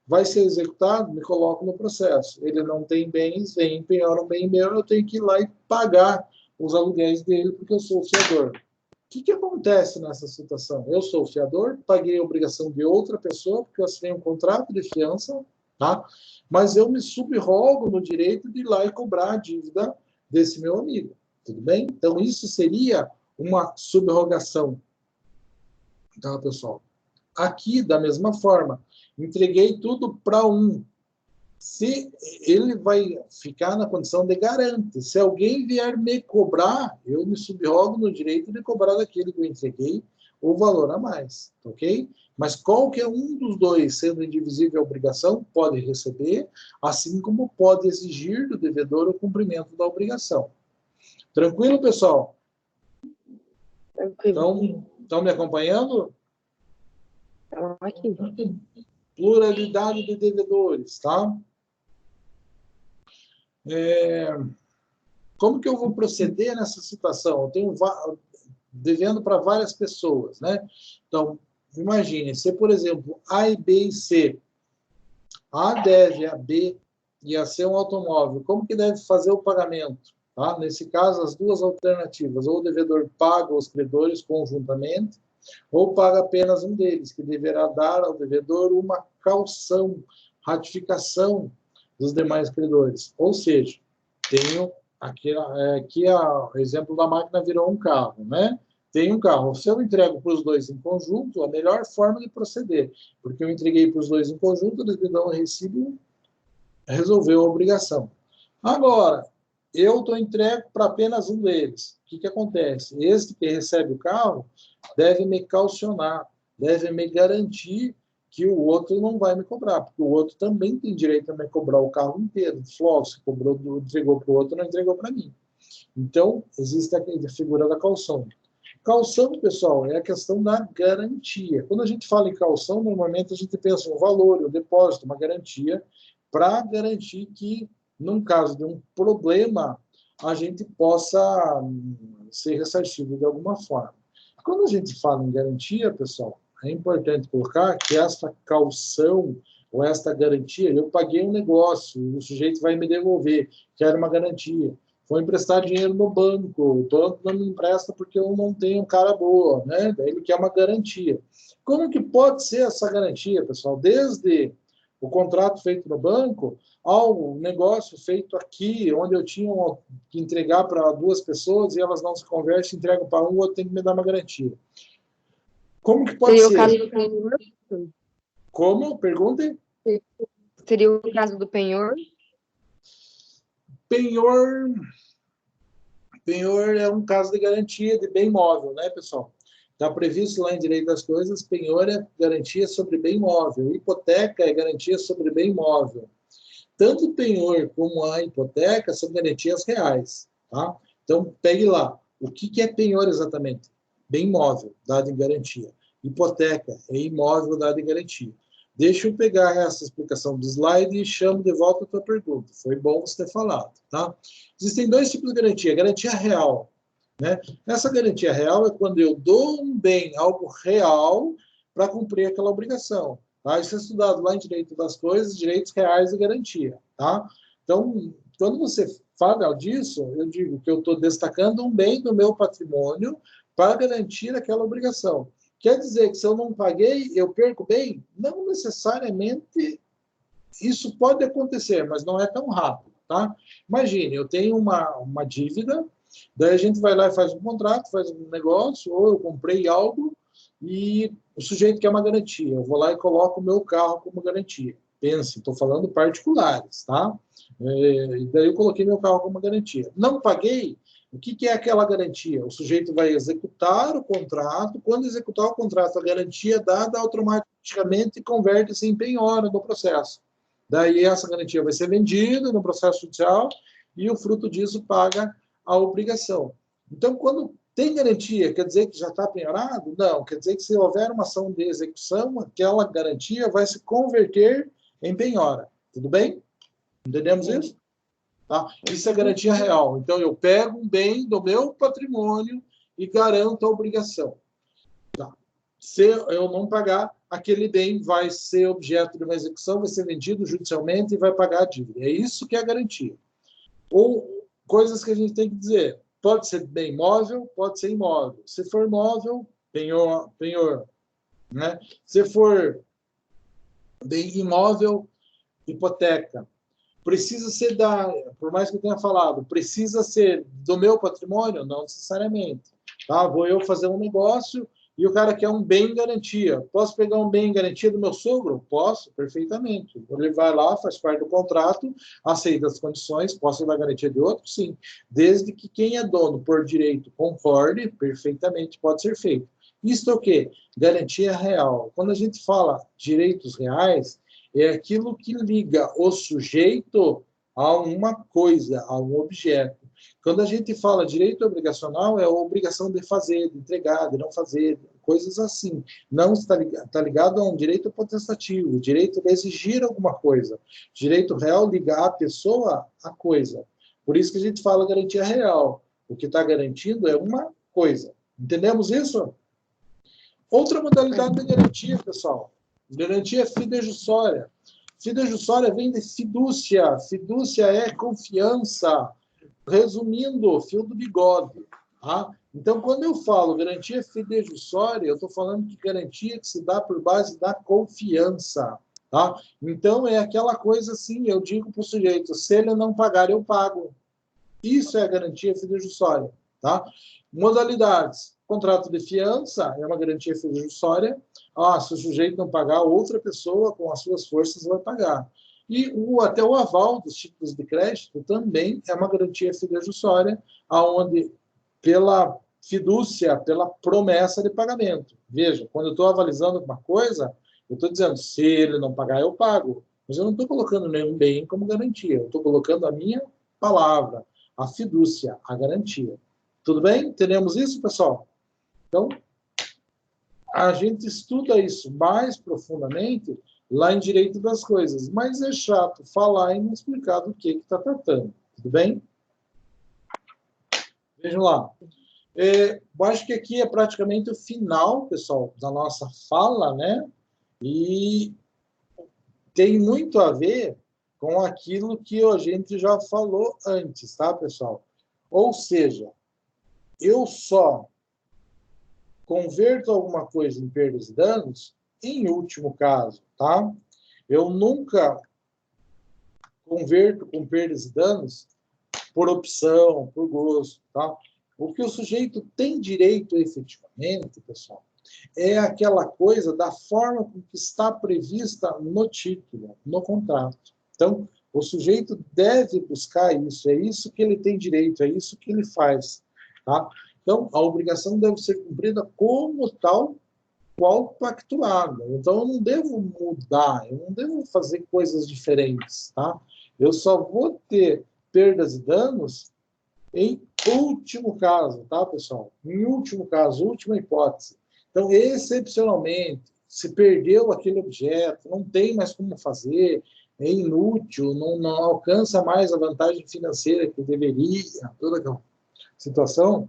Vai ser executado, me coloco no processo. Ele não tem bens, vem empenhar um bem meu, eu tenho que ir lá e pagar os aluguéis dele, porque eu sou o fiador. O que acontece nessa situação? Eu sou o fiador, paguei a obrigação de outra pessoa, porque eu assinei um contrato de fiança, tá? Mas eu me subrogo no direito de ir lá e cobrar a dívida desse meu amigo. Tudo bem? Então, isso seria uma subrogação. Tá, pessoal? Aqui, da mesma forma, entreguei tudo para um. Se ele vai ficar na condição de garante. Se alguém vier me cobrar, eu me subrogo no direito de cobrar daquele que eu entreguei o valor a mais, ok? Mas qualquer um dos dois, sendo indivisível a obrigação, pode receber, assim como pode exigir do devedor o cumprimento da obrigação. Tranquilo, pessoal? Tranquilo. Estão me acompanhando? Aqui. Pluralidade de devedores, tá? Como que eu vou proceder nessa situação? Eu tenho devendo para várias pessoas, né? Então, imagine, se, por exemplo, A e B e C, A deve a B e a C um automóvel, como que deve fazer o pagamento? Tá? Nesse caso, as duas alternativas, ou o devedor paga os credores conjuntamente, ou paga apenas um deles, que deverá dar ao devedor uma caução, ratificação dos demais credores. Ou seja, tenho aqui o exemplo da máquina virou um carro, né? Tem um carro. Se eu entrego para os dois em conjunto, a melhor forma de proceder, porque eu entreguei para os dois em conjunto, eles me dão um recibo resolveu a obrigação. Agora, eu estou entregue para apenas um deles. O que acontece? Este que recebe o carro deve me caucionar, deve me garantir que o outro não vai me cobrar, porque o outro também tem direito a me cobrar o carro inteiro. Falou, se cobrou, entregou para o outro, não entregou para mim. Então, existe a figura da caução. Caução, pessoal, é a questão da garantia. Quando a gente fala em caução, normalmente a gente pensa no valor, o depósito, uma garantia, para garantir que, num caso de um problema, a gente possa ser ressarcido de alguma forma. Quando a gente fala em garantia, pessoal, é importante colocar que esta caução ou esta garantia, eu paguei um negócio, o sujeito vai me devolver, quero uma garantia. Foi emprestar dinheiro no banco, o banco não me empresta porque eu não tenho cara boa, né? Daí ele quer uma garantia. Como que pode ser essa garantia, pessoal? Desde o contrato feito no banco ao negócio feito aqui, onde eu tinha que entregar para duas pessoas e elas não se conversam, entregam para um, o outro tem que me dar uma garantia. Como que pode Seria ser? o caso do penhor? Como? Perguntem. Seria o caso do penhor? Penhor é um caso de garantia de bem móvel, né, pessoal? Está previsto lá em Direito das Coisas, penhor é garantia sobre bem móvel, hipoteca é garantia sobre bem móvel. Tanto o penhor como a hipoteca são garantias reais, tá? Então, pegue lá. O que é penhor exatamente? Bem móvel, dado em garantia. Hipoteca é imóvel, dado em garantia. Deixa eu pegar essa explicação do slide e chamo de volta a tua pergunta. Foi bom você ter falado, tá? Existem dois tipos de garantia. Garantia real, né? Essa garantia real é quando eu dou um bem, algo real, para cumprir aquela obrigação. Tá? Isso é estudado lá em Direito das Coisas, Direitos Reais e Garantia. Tá? Então, quando você fala disso, eu digo que eu estou destacando um bem do meu patrimônio para garantir aquela obrigação. Quer dizer que se eu não paguei, eu perco bem? Não necessariamente isso pode acontecer, mas não é tão rápido. Tá? Imagine, eu tenho uma dívida, daí a gente vai lá e faz um contrato, faz um negócio, ou eu comprei algo e o sujeito quer uma garantia. Eu vou lá e coloco o meu carro como garantia. Pense, estou falando particulares, tá? E daí eu coloquei meu carro como garantia. Não paguei, o que é aquela garantia? O sujeito vai executar o contrato, quando executar o contrato, a garantia dada automaticamente converte-se em penhora no processo. Daí essa garantia vai ser vendida no processo judicial e o fruto disso paga a obrigação. Então, quando tem garantia, quer dizer que já está penhorado? Não, quer dizer que se houver uma ação de execução, aquela garantia vai se converter em penhora. Tudo bem? Entendemos isso? Tá? Isso é garantia real. Então, eu pego um bem do meu patrimônio e garanto a obrigação. Tá? Se eu não pagar, aquele bem vai ser objeto de uma execução, vai ser vendido judicialmente e vai pagar a dívida. É isso que é a garantia. Ou coisas que a gente tem que dizer. Pode ser bem móvel, pode ser imóvel. Se for móvel, penhor. Né? Se for bem imóvel, hipoteca. Precisa ser por mais que eu tenha falado, precisa ser do meu patrimônio? Não necessariamente. Tá? Vou eu fazer um negócio e o cara quer um bem em garantia. Posso pegar um bem em garantia do meu sogro? Posso, perfeitamente. Ele vai lá, faz parte do contrato, aceita as condições, posso dar garantia de outro? Sim. Desde que quem é dono por direito concorde, perfeitamente pode ser feito. Isso é o quê? Garantia real. Quando a gente fala direitos reais, é aquilo que liga o sujeito a uma coisa, a um objeto. Quando a gente fala direito obrigacional, é a obrigação de fazer, de entregar, de não fazer, coisas assim. Não está ligado a um direito potestativo, direito de exigir alguma coisa. Direito real ligar a pessoa à coisa. Por isso que a gente fala garantia real. O que está garantindo é uma coisa. Entendemos isso? Outra modalidade de garantia, pessoal. Garantia fidejussória. Fidejussória vem de fidúcia. Fidúcia é confiança. Resumindo, fio do bigode. Tá? Então, quando eu falo garantia fidejussória, eu estou falando de garantia que se dá por base da confiança. Tá? Então, é aquela coisa assim, eu digo para o sujeito, se ele não pagar, eu pago. Isso é a garantia fidejussória. Tá? Modalidades. Contrato de fiança é uma garantia fidejussória. Se o sujeito não pagar, outra pessoa, com as suas forças, vai pagar. E até o aval dos títulos de crédito também é uma garantia fidejussória, aonde pela fidúcia, pela promessa de pagamento. Veja, quando eu estou avalizando alguma coisa, eu estou dizendo, se ele não pagar, eu pago. Mas eu não estou colocando nenhum bem como garantia, eu estou colocando a minha palavra, a fidúcia, a garantia. Tudo bem? Entendemos isso, pessoal? Então, a gente estuda isso mais profundamente lá em Direito das Coisas, mas é chato falar e não explicar do que está tratando. Tudo bem? Vejam lá. Eu acho que aqui é praticamente o final, pessoal, da nossa fala, né? E tem muito a ver com aquilo que a gente já falou antes, tá, pessoal? Ou seja, eu só converto alguma coisa em perdas e danos em último caso, tá? Eu nunca converto com perdas e danos por opção, por gosto, tá? O que o sujeito tem direito efetivamente, pessoal, é aquela coisa da forma com que está prevista no título, no contrato. Então, o sujeito deve buscar isso, é isso que ele tem direito, é isso que ele faz, tá? Então, a obrigação deve ser cumprida como tal, qual pactuada. Então, eu não devo mudar, eu não devo fazer coisas diferentes, tá? Eu só vou ter perdas e danos em último caso, tá, pessoal? Em último caso, última hipótese. Então, excepcionalmente, se perdeu aquele objeto, não tem mais como fazer, é inútil, não alcança mais a vantagem financeira que deveria, toda aquela situação.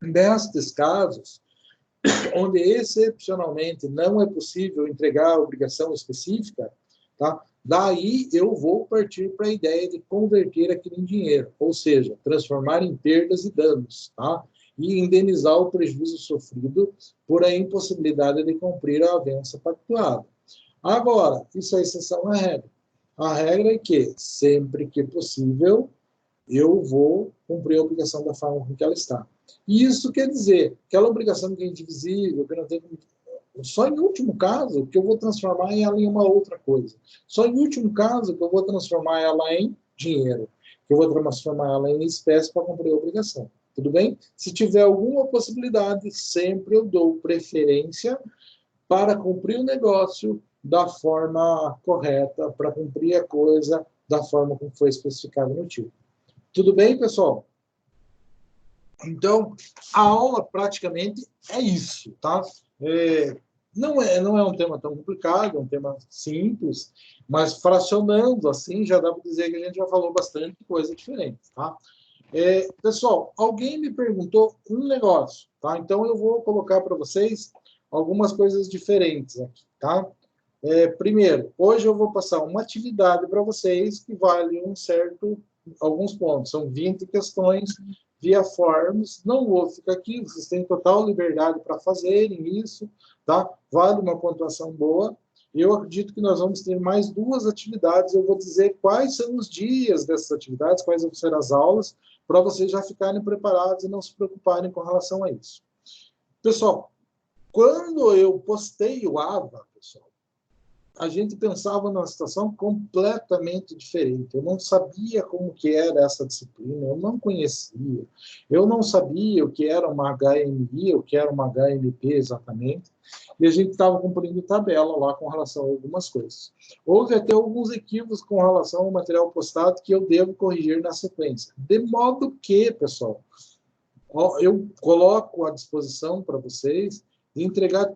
Nestes casos, onde excepcionalmente não é possível entregar a obrigação específica, tá? Daí eu vou partir para a ideia de converter aquilo em dinheiro, ou seja, transformar em perdas e danos, tá? E indenizar o prejuízo sofrido por a impossibilidade de cumprir a avença pactuada. Agora, isso é exceção à regra. A regra é que, sempre que possível, eu vou cumprir a obrigação da forma com que ela está. E isso quer dizer, aquela obrigação que é indivisível, que não tem... Só em último caso que eu vou transformar ela em uma outra coisa. Só em último caso que eu vou transformar ela em dinheiro. Que eu vou transformar ela em espécie para cumprir a obrigação. Tudo bem? Se tiver alguma possibilidade, sempre eu dou preferência para cumprir o negócio da forma correta, para cumprir a coisa da forma como foi especificado no título. Tudo bem, pessoal? Então, a aula praticamente é isso, tá? Não é um tema tão complicado, é um tema simples, mas fracionando assim, já dá para dizer que a gente já falou bastante coisa diferente, tá? Pessoal, alguém me perguntou um negócio, tá? Então, eu vou colocar para vocês algumas coisas diferentes aqui, tá? Primeiro, hoje eu vou passar uma atividade para vocês que vale alguns pontos, são 20 questões via forms, não vou ficar aqui, vocês têm total liberdade para fazerem isso, tá? Vale uma pontuação boa. Eu acredito que nós vamos ter mais 2 atividades, eu vou dizer quais são os dias dessas atividades, quais vão ser as aulas, para vocês já ficarem preparados e não se preocuparem com relação a isso. Pessoal, quando eu postei o AVA, pessoal, a gente pensava numa situação completamente diferente. Eu não sabia como que era essa disciplina, eu não conhecia. Eu não sabia o que era uma HMI, o que era uma HMP exatamente. E a gente estava cumprindo tabela lá com relação a algumas coisas. Houve até alguns equívocos com relação ao material postado que eu devo corrigir na sequência. De modo que, pessoal, eu coloco à disposição para vocês de entregar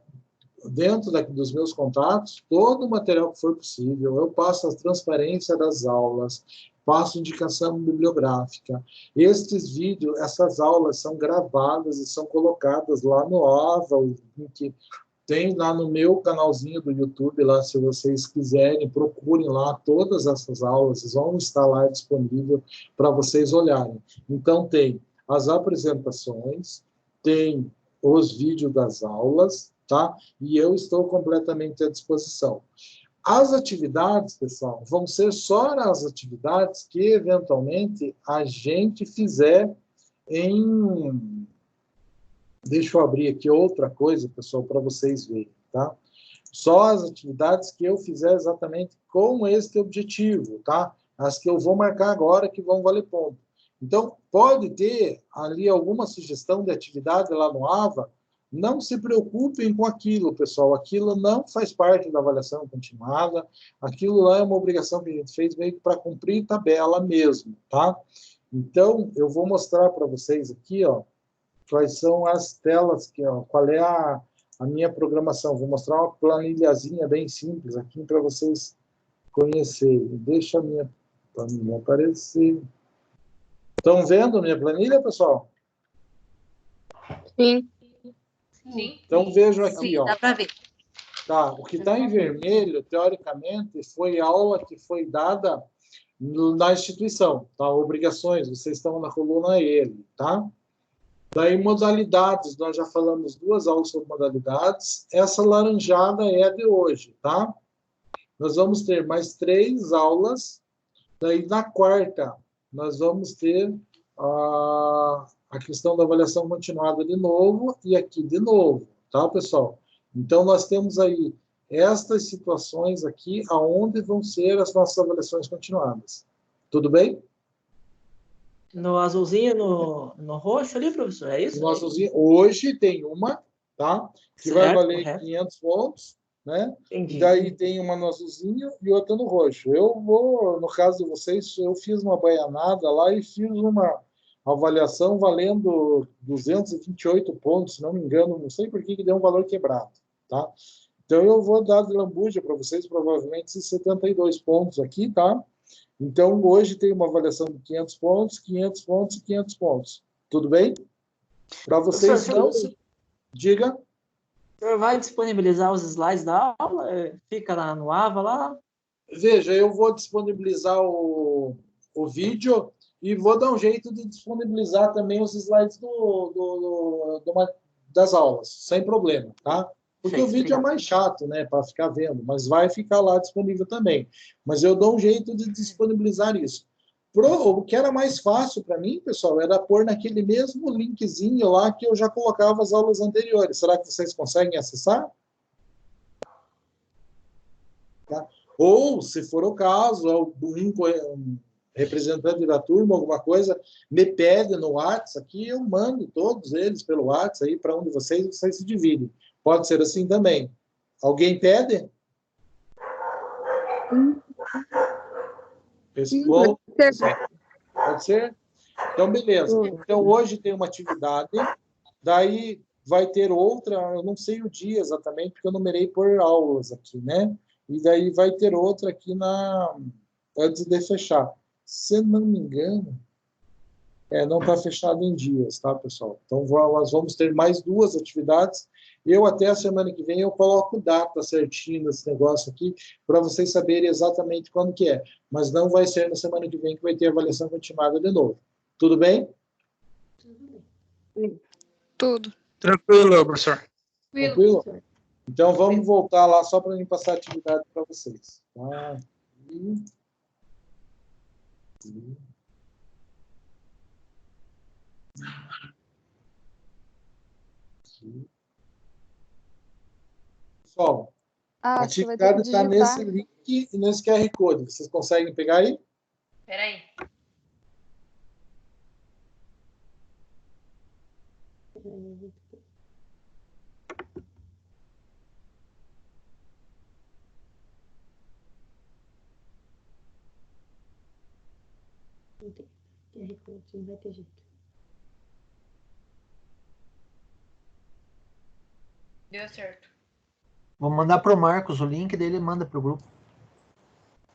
dentro dos meus contatos, todo o material que for possível, eu passo a transparência das aulas, passo indicação bibliográfica. Estes vídeos, essas aulas são gravadas e são colocadas lá no AVA, que tem lá no meu canalzinho do YouTube, lá se vocês quiserem, procurem lá todas essas aulas, vão estar lá disponível para vocês olharem. Então tem as apresentações, tem os vídeos das aulas, tá? E eu estou completamente à disposição. As atividades, pessoal, vão ser só as atividades que, eventualmente, a gente fizer em... Deixa eu abrir aqui outra coisa, pessoal, para vocês verem, tá? Só as atividades que eu fizer exatamente com este objetivo, tá? As que eu vou marcar agora que vão valer ponto. Então, pode ter ali alguma sugestão de atividade lá no AVA, não se preocupem com aquilo, pessoal. Aquilo não faz parte da avaliação continuada. Aquilo lá é uma obrigação que a gente fez meio que para cumprir tabela mesmo, tá? Então, eu vou mostrar para vocês aqui, ó, quais são as telas, que, ó, qual é a minha programação. Vou mostrar uma planilhazinha bem simples aqui para vocês conhecerem. Deixa a minha planilha aparecer. Estão vendo a minha planilha, pessoal? Sim. Sim. Então, vejam aqui, Sim, ó. dá para ver. Tá, o que está em vermelho, teoricamente, foi aula que foi dada na instituição, tá? Obrigações, vocês estão na coluna L, tá? Daí, modalidades, nós já falamos 2 aulas sobre modalidades. Essa laranjada é de hoje, tá? Nós vamos ter mais 3 aulas. Daí, na quarta, nós vamos ter a questão da avaliação continuada de novo e aqui de novo, tá, pessoal? Então, nós temos aí estas situações aqui aonde vão ser as nossas avaliações continuadas. Tudo bem? No azulzinho, no roxo ali, professor, é isso? Hoje tem uma, tá? Que vai Certo, valer correto. 500 pontos, né? Entendi. E daí tem uma no azulzinho e outra no roxo. Eu vou, no caso de vocês, eu fiz uma baianada lá e fiz uma avaliação valendo 228 pontos, se não me engano, não sei por que deu um valor quebrado, tá? Então, eu vou dar de lambuja para vocês, provavelmente, esses 72 pontos aqui, tá? Então, hoje tem uma avaliação de 500 pontos, 500 pontos e 500 pontos. Tudo bem? Para vocês não se... Diga. O senhor vai disponibilizar os slides da aula? Fica lá no AVA, lá? Veja, eu vou disponibilizar o vídeo e vou dar um jeito de disponibilizar também os slides das aulas, sem problema, tá? Porque Sim, o vídeo obrigado. é mais chato, né, para ficar vendo, mas vai ficar lá disponível também. Mas eu dou um jeito de disponibilizar isso. O que era mais fácil para mim, pessoal, era pôr naquele mesmo linkzinho lá que eu já colocava as aulas anteriores. Será que vocês conseguem acessar? Tá? Ou, se for o caso, algum representante da turma, alguma coisa, me pede no WhatsApp aqui, eu mando todos eles pelo WhatsApp aí para um de vocês se dividem. Pode ser assim também. Alguém pede? Pessoal? Pode ser? Então, beleza. Então, hoje tem uma atividade, daí vai ter outra, eu não sei o dia exatamente, porque eu numerei por aulas aqui, né? E daí vai ter outra aqui antes de fechar. Se não me engano, não está fechado em dias, tá, pessoal? Então, nós vamos ter mais 2 atividades. Eu, até a semana que vem, eu coloco data certinho nesse negócio aqui, para vocês saberem exatamente quando que é. Mas não vai ser na semana que vem que vai ter avaliação continuada de novo. Tudo bem? Tudo. Tranquilo, professor. Tranquilo? Então, vamos voltar lá só para mim passar a atividade para vocês. Tá? Pessoal, a atividade está nesse link e nesse QR Code. Vocês conseguem pegar aí? Espera aí. Não tem. QR Code, não vai ter jeito. Deu certo. Vou mandar para o Marcos o link dele, manda para o grupo.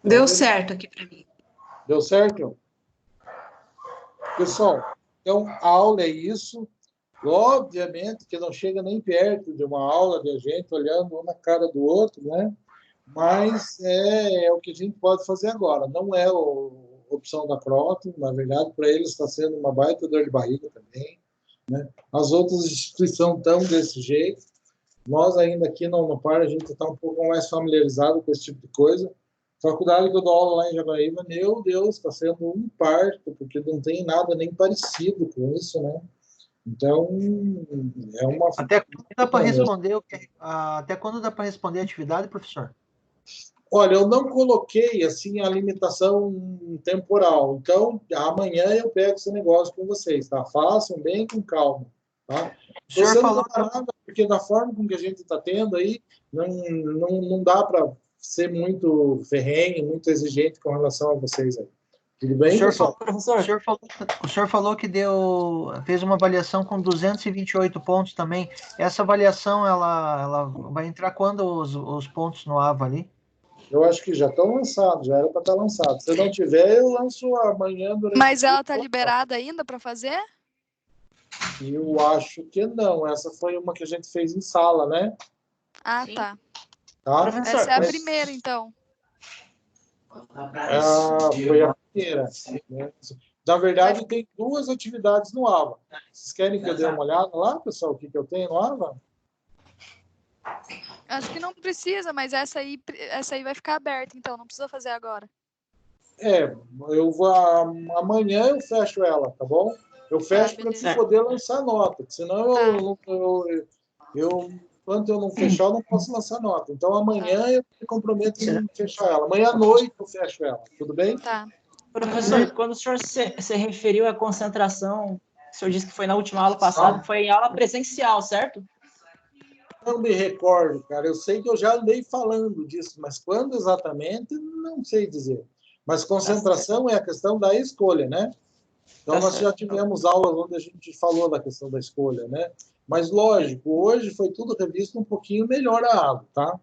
Deu certo aqui para mim. Deu certo? Pessoal, então a aula é isso. Obviamente que não chega nem perto de uma aula de a gente olhando um na cara do outro, né? Mas é o que a gente pode fazer agora. Não é a opção da Croton, na verdade, para eles está sendo uma baita dor de barriga também, né? As outras instituições estão desse jeito. Nós ainda aqui no PAR, a gente está um pouco mais familiarizado com esse tipo de coisa. Faculdade que eu dou aula lá em Jaguariúna, meu Deus, está sendo um parto, porque não tem nada nem parecido com isso, né? Então, é uma... Até quando dá para responder até quando dá para responder a atividade, professor? Olha, eu não coloquei assim a limitação temporal. Então, amanhã eu pego esse negócio com vocês, tá? Façam bem com calma, tá? O senhor Você não falou dá nada, porque da forma com que a gente está tendo aí, não dá para ser muito ferrenho, muito exigente com relação a vocês aí. Tudo bem, pessoal? Professor, o senhor falou que fez uma avaliação com 228 pontos também. Essa avaliação, ela vai entrar quando os pontos no AVA ali? Eu acho que já estão lançados, já era para estar lançado. Se não tiver, eu lanço amanhã durante Mas o dia. ela tá liberada ainda para fazer? Eu acho que não. Essa foi uma que a gente fez em sala, né? Ah, Sim. tá. Tá? Professor, Essa é a mas- primeira, então. Foi a primeira. Né? Na verdade, tem 2 atividades no AVA. Vocês querem que eu dê uma olhada lá, pessoal, o que eu tenho no AVA? Acho que não precisa, mas essa aí vai ficar aberta, então não precisa fazer agora. Eu vou amanhã eu fecho ela, tá bom? Eu fecho para beleza. poder lançar nota, senão enquanto eu não fechar, eu não posso lançar nota. Então amanhã eu me comprometo em fechar ela. Amanhã à noite eu fecho ela, tudo bem? Tá. Professor, quando o senhor se referiu à concentração, o senhor disse que foi na última aula passada, foi em aula presencial, certo? Não me recordo, cara. Eu sei que eu já andei falando disso, mas quando exatamente, não sei dizer. Mas concentração é a questão da escolha, né? Então, nós já tivemos aulas onde a gente falou da questão da escolha, né? Mas, lógico, hoje foi tudo revisto um pouquinho melhorado, tá?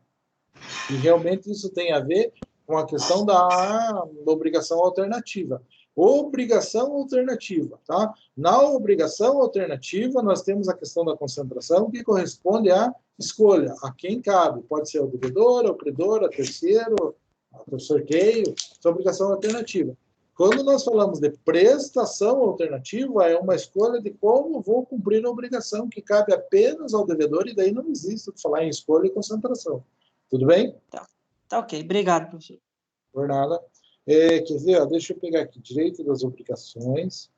E realmente isso tem a ver com a questão da obrigação alternativa. Obrigação alternativa, tá? Na obrigação alternativa, nós temos a questão da concentração, que corresponde à escolha, a quem cabe. Pode ser o devedor, o credor, a terceiro, o sorteio, essa obrigação alternativa. Quando nós falamos de prestação alternativa, é uma escolha de como vou cumprir a obrigação, que cabe apenas ao devedor, e daí não existe falar em escolha e concentração. Tudo bem? Tá ok. Obrigado, professor. Por nada. Quer ver? Ó, deixa eu pegar aqui. Direito das obrigações.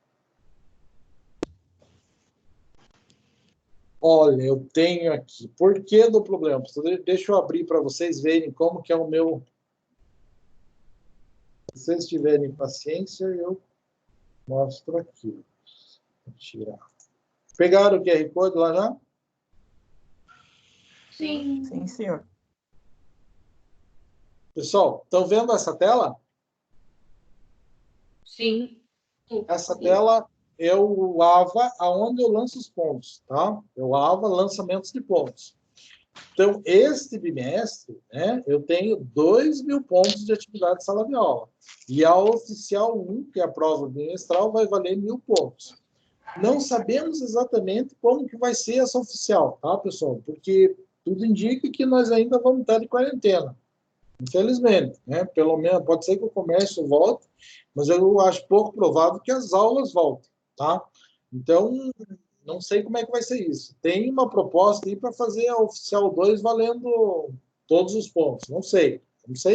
Olha, eu tenho aqui. Por que do problema? Deixa eu abrir para vocês verem como que é o meu... Se vocês tiverem paciência, eu mostro aqui. Vou tirar. Pegaram o QR Code lá já? Sim. Sim, senhor. Pessoal, estão vendo essa tela? Sim. Essa tela é o AVA, aonde eu lanço os pontos, tá? É o AVA, lançamentos de pontos. Então, este bimestre, né, eu tenho 2.000 pontos de atividade de sala de aula. E a oficial 1, que é a prova bimestral, vai valer 1.000 pontos. Não sabemos exatamente como que vai ser essa oficial, tá, pessoal? Porque tudo indica que nós ainda vamos estar de quarentena. Infelizmente, né? Pelo menos, pode ser que o comércio volte, mas eu acho pouco provável que as aulas voltem, tá? Então, não sei como é que vai ser isso. Tem uma proposta aí para fazer a oficial 2 valendo todos os pontos. Não sei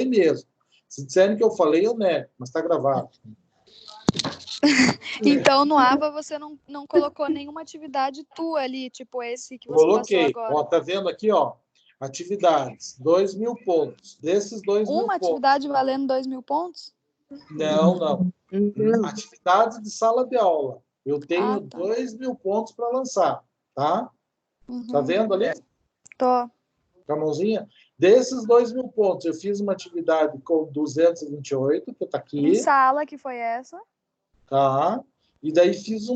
mesmo. Se disserem que eu falei, eu nego, mas está gravado. Então, no AVA, você não colocou nenhuma atividade tua ali, tipo esse que você Coloquei. passou agora. Ó, tá vendo aqui, ó? Atividades, 2.000 pontos. Desses 2.000 Uma pontos. atividade valendo 2.000 pontos? Não. Atividades de sala de aula. Eu tenho tá. 2.000 pontos para lançar, tá? Tá vendo ali? Tô. Com a mãozinha? Desses 2.000 pontos, eu fiz uma atividade com 228, que está aqui. Em sala, que foi essa? Tá? E daí fiz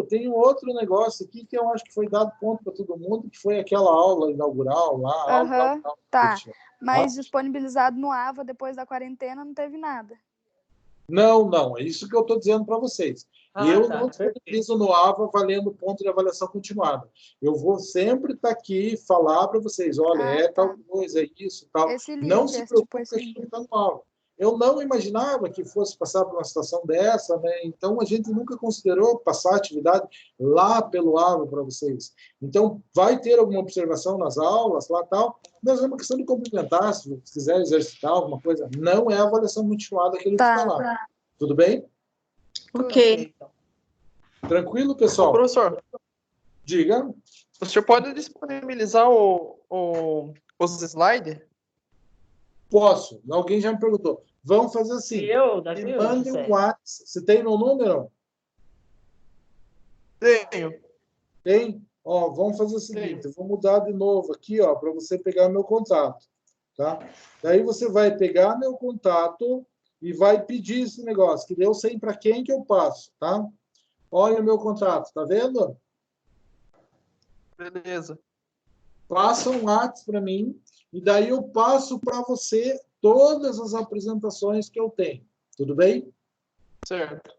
tem um outro negócio aqui que eu acho que foi dado ponto para todo mundo, que foi aquela aula inaugural lá. Tá. Mas disponibilizado no AVA depois da quarentena não teve nada. Não. É isso que eu estou dizendo para vocês. Eu tá. não disponibilizo no AVA valendo ponto de avaliação continuada. Eu vou sempre estar aqui falar para vocês, olha, tal coisa, é isso, tal. Esse link, não se preocupe tipo que a gente não está no AVA. Eu não imaginava que fosse passar por uma situação dessa, né? Então a gente nunca considerou passar a atividade lá pelo AVA para vocês. Então vai ter alguma observação nas aulas, lá tal, mas é uma questão de complementar, se quiser exercitar alguma coisa. Não é a avaliação continuada que ele está lá. Tudo bem? Ok. Tranquilo, pessoal? Professor, Diga. O senhor pode disponibilizar os slides? Posso. Alguém já me perguntou. Vamos fazer assim. Davi, Me mande um José. WhatsApp. Você tem meu número? Tenho. Tem? Ó, vamos fazer o seguinte. Eu vou mudar de novo aqui, ó, para você pegar meu contato. Tá? Daí você vai pegar meu contato e vai pedir esse negócio, que eu sei para quem que eu passo, tá? Olha o meu contato, tá vendo? Beleza. Passa um WhatsApp para mim e daí eu passo para você todas as apresentações que eu tenho. Tudo bem? Certo.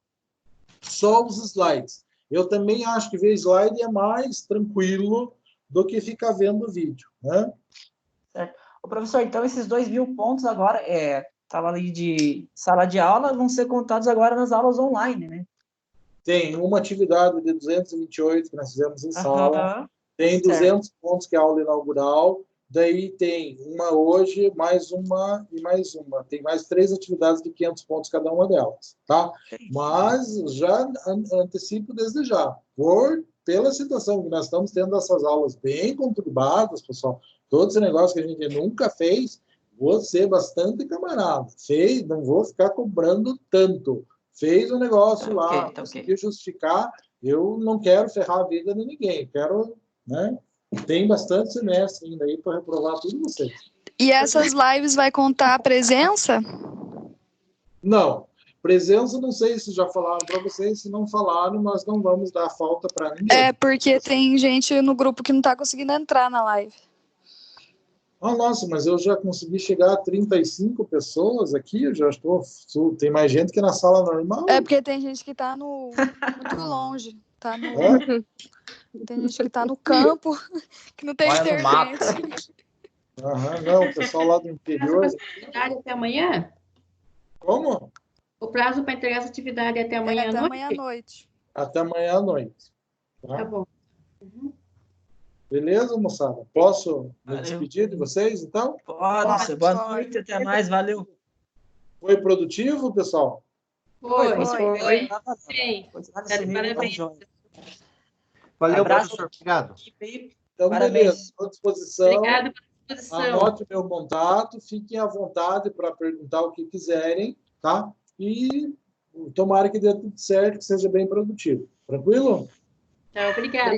Só os slides. Eu também acho que ver slide é mais tranquilo do que ficar vendo vídeo, né? Certo. Ô, professor, então esses 2.000 pontos agora, tava ali de sala de aula, vão ser contados agora nas aulas online, né? Tem uma atividade de 228 que nós fizemos em sala. Aham. Tem Certo. 200 pontos, que é a aula inaugural. Daí tem uma hoje, mais uma e mais uma. Tem mais 3 atividades de 500 pontos cada uma delas, tá? Mas já antecipo desde já. Pela situação que nós estamos tendo essas aulas bem conturbadas, pessoal, todo esse negócio que a gente nunca fez, vou ser bastante camarada. Fez, não vou ficar cobrando tanto. Fez o negócio lá, consegui justificar. Eu não quero ferrar a vida de ninguém. Quero, né? Tem bastante semestre ainda aí para reprovar tudo vocês. E essas lives vai contar a presença? Não. Presença, não sei se já falaram para vocês. Se não falaram, nós não vamos dar falta para ninguém. É, porque tem gente no grupo que não está conseguindo entrar na live. Ah, nossa, mas eu já consegui chegar a 35 pessoas aqui. Eu já estou. Tem mais gente que na sala normal. É porque tem gente que está muito longe. Tá no... Tem gente que está no campo, que não tem internet. Aham, não, o pessoal lá do interior. Até amanhã? Como? O prazo para entregar essa atividade é até amanhã à noite? Até amanhã à noite. Até amanhã à noite. Tá bom. Beleza, moçada? Posso me despedir de vocês, então? Pode. Boa noite, até mais, valeu. Foi produtivo, pessoal? Foi. Sim. Parabéns. Valeu, Abraço. professor. Obrigado. Então, Parabéns. beleza. Estou à disposição. Obrigada pela disposição. Anote meu contato, fiquem à vontade para perguntar o que quiserem, tá? E tomara que dê tudo certo, que seja bem produtivo. Tranquilo? Tá, obrigada.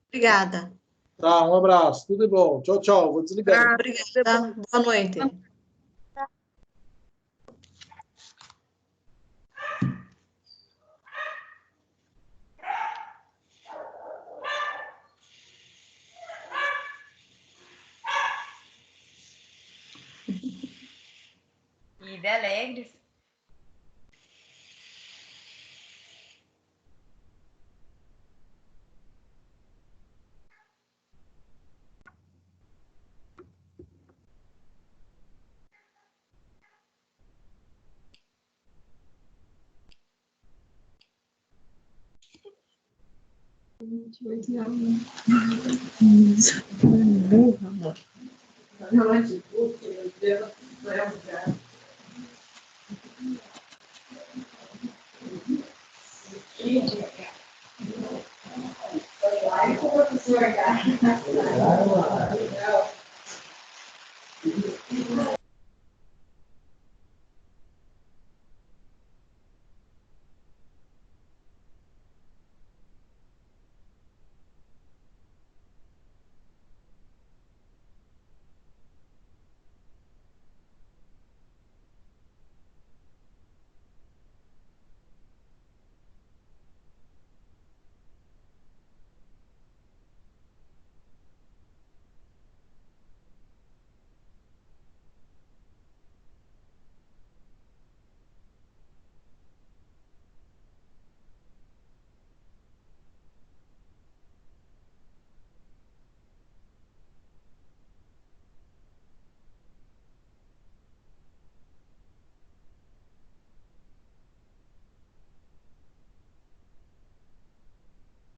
Obrigada. Tá, um abraço. Tudo de bom. Tchau, tchau. Vou desligar. Obrigada. Boa noite. Vida alegre. Professor,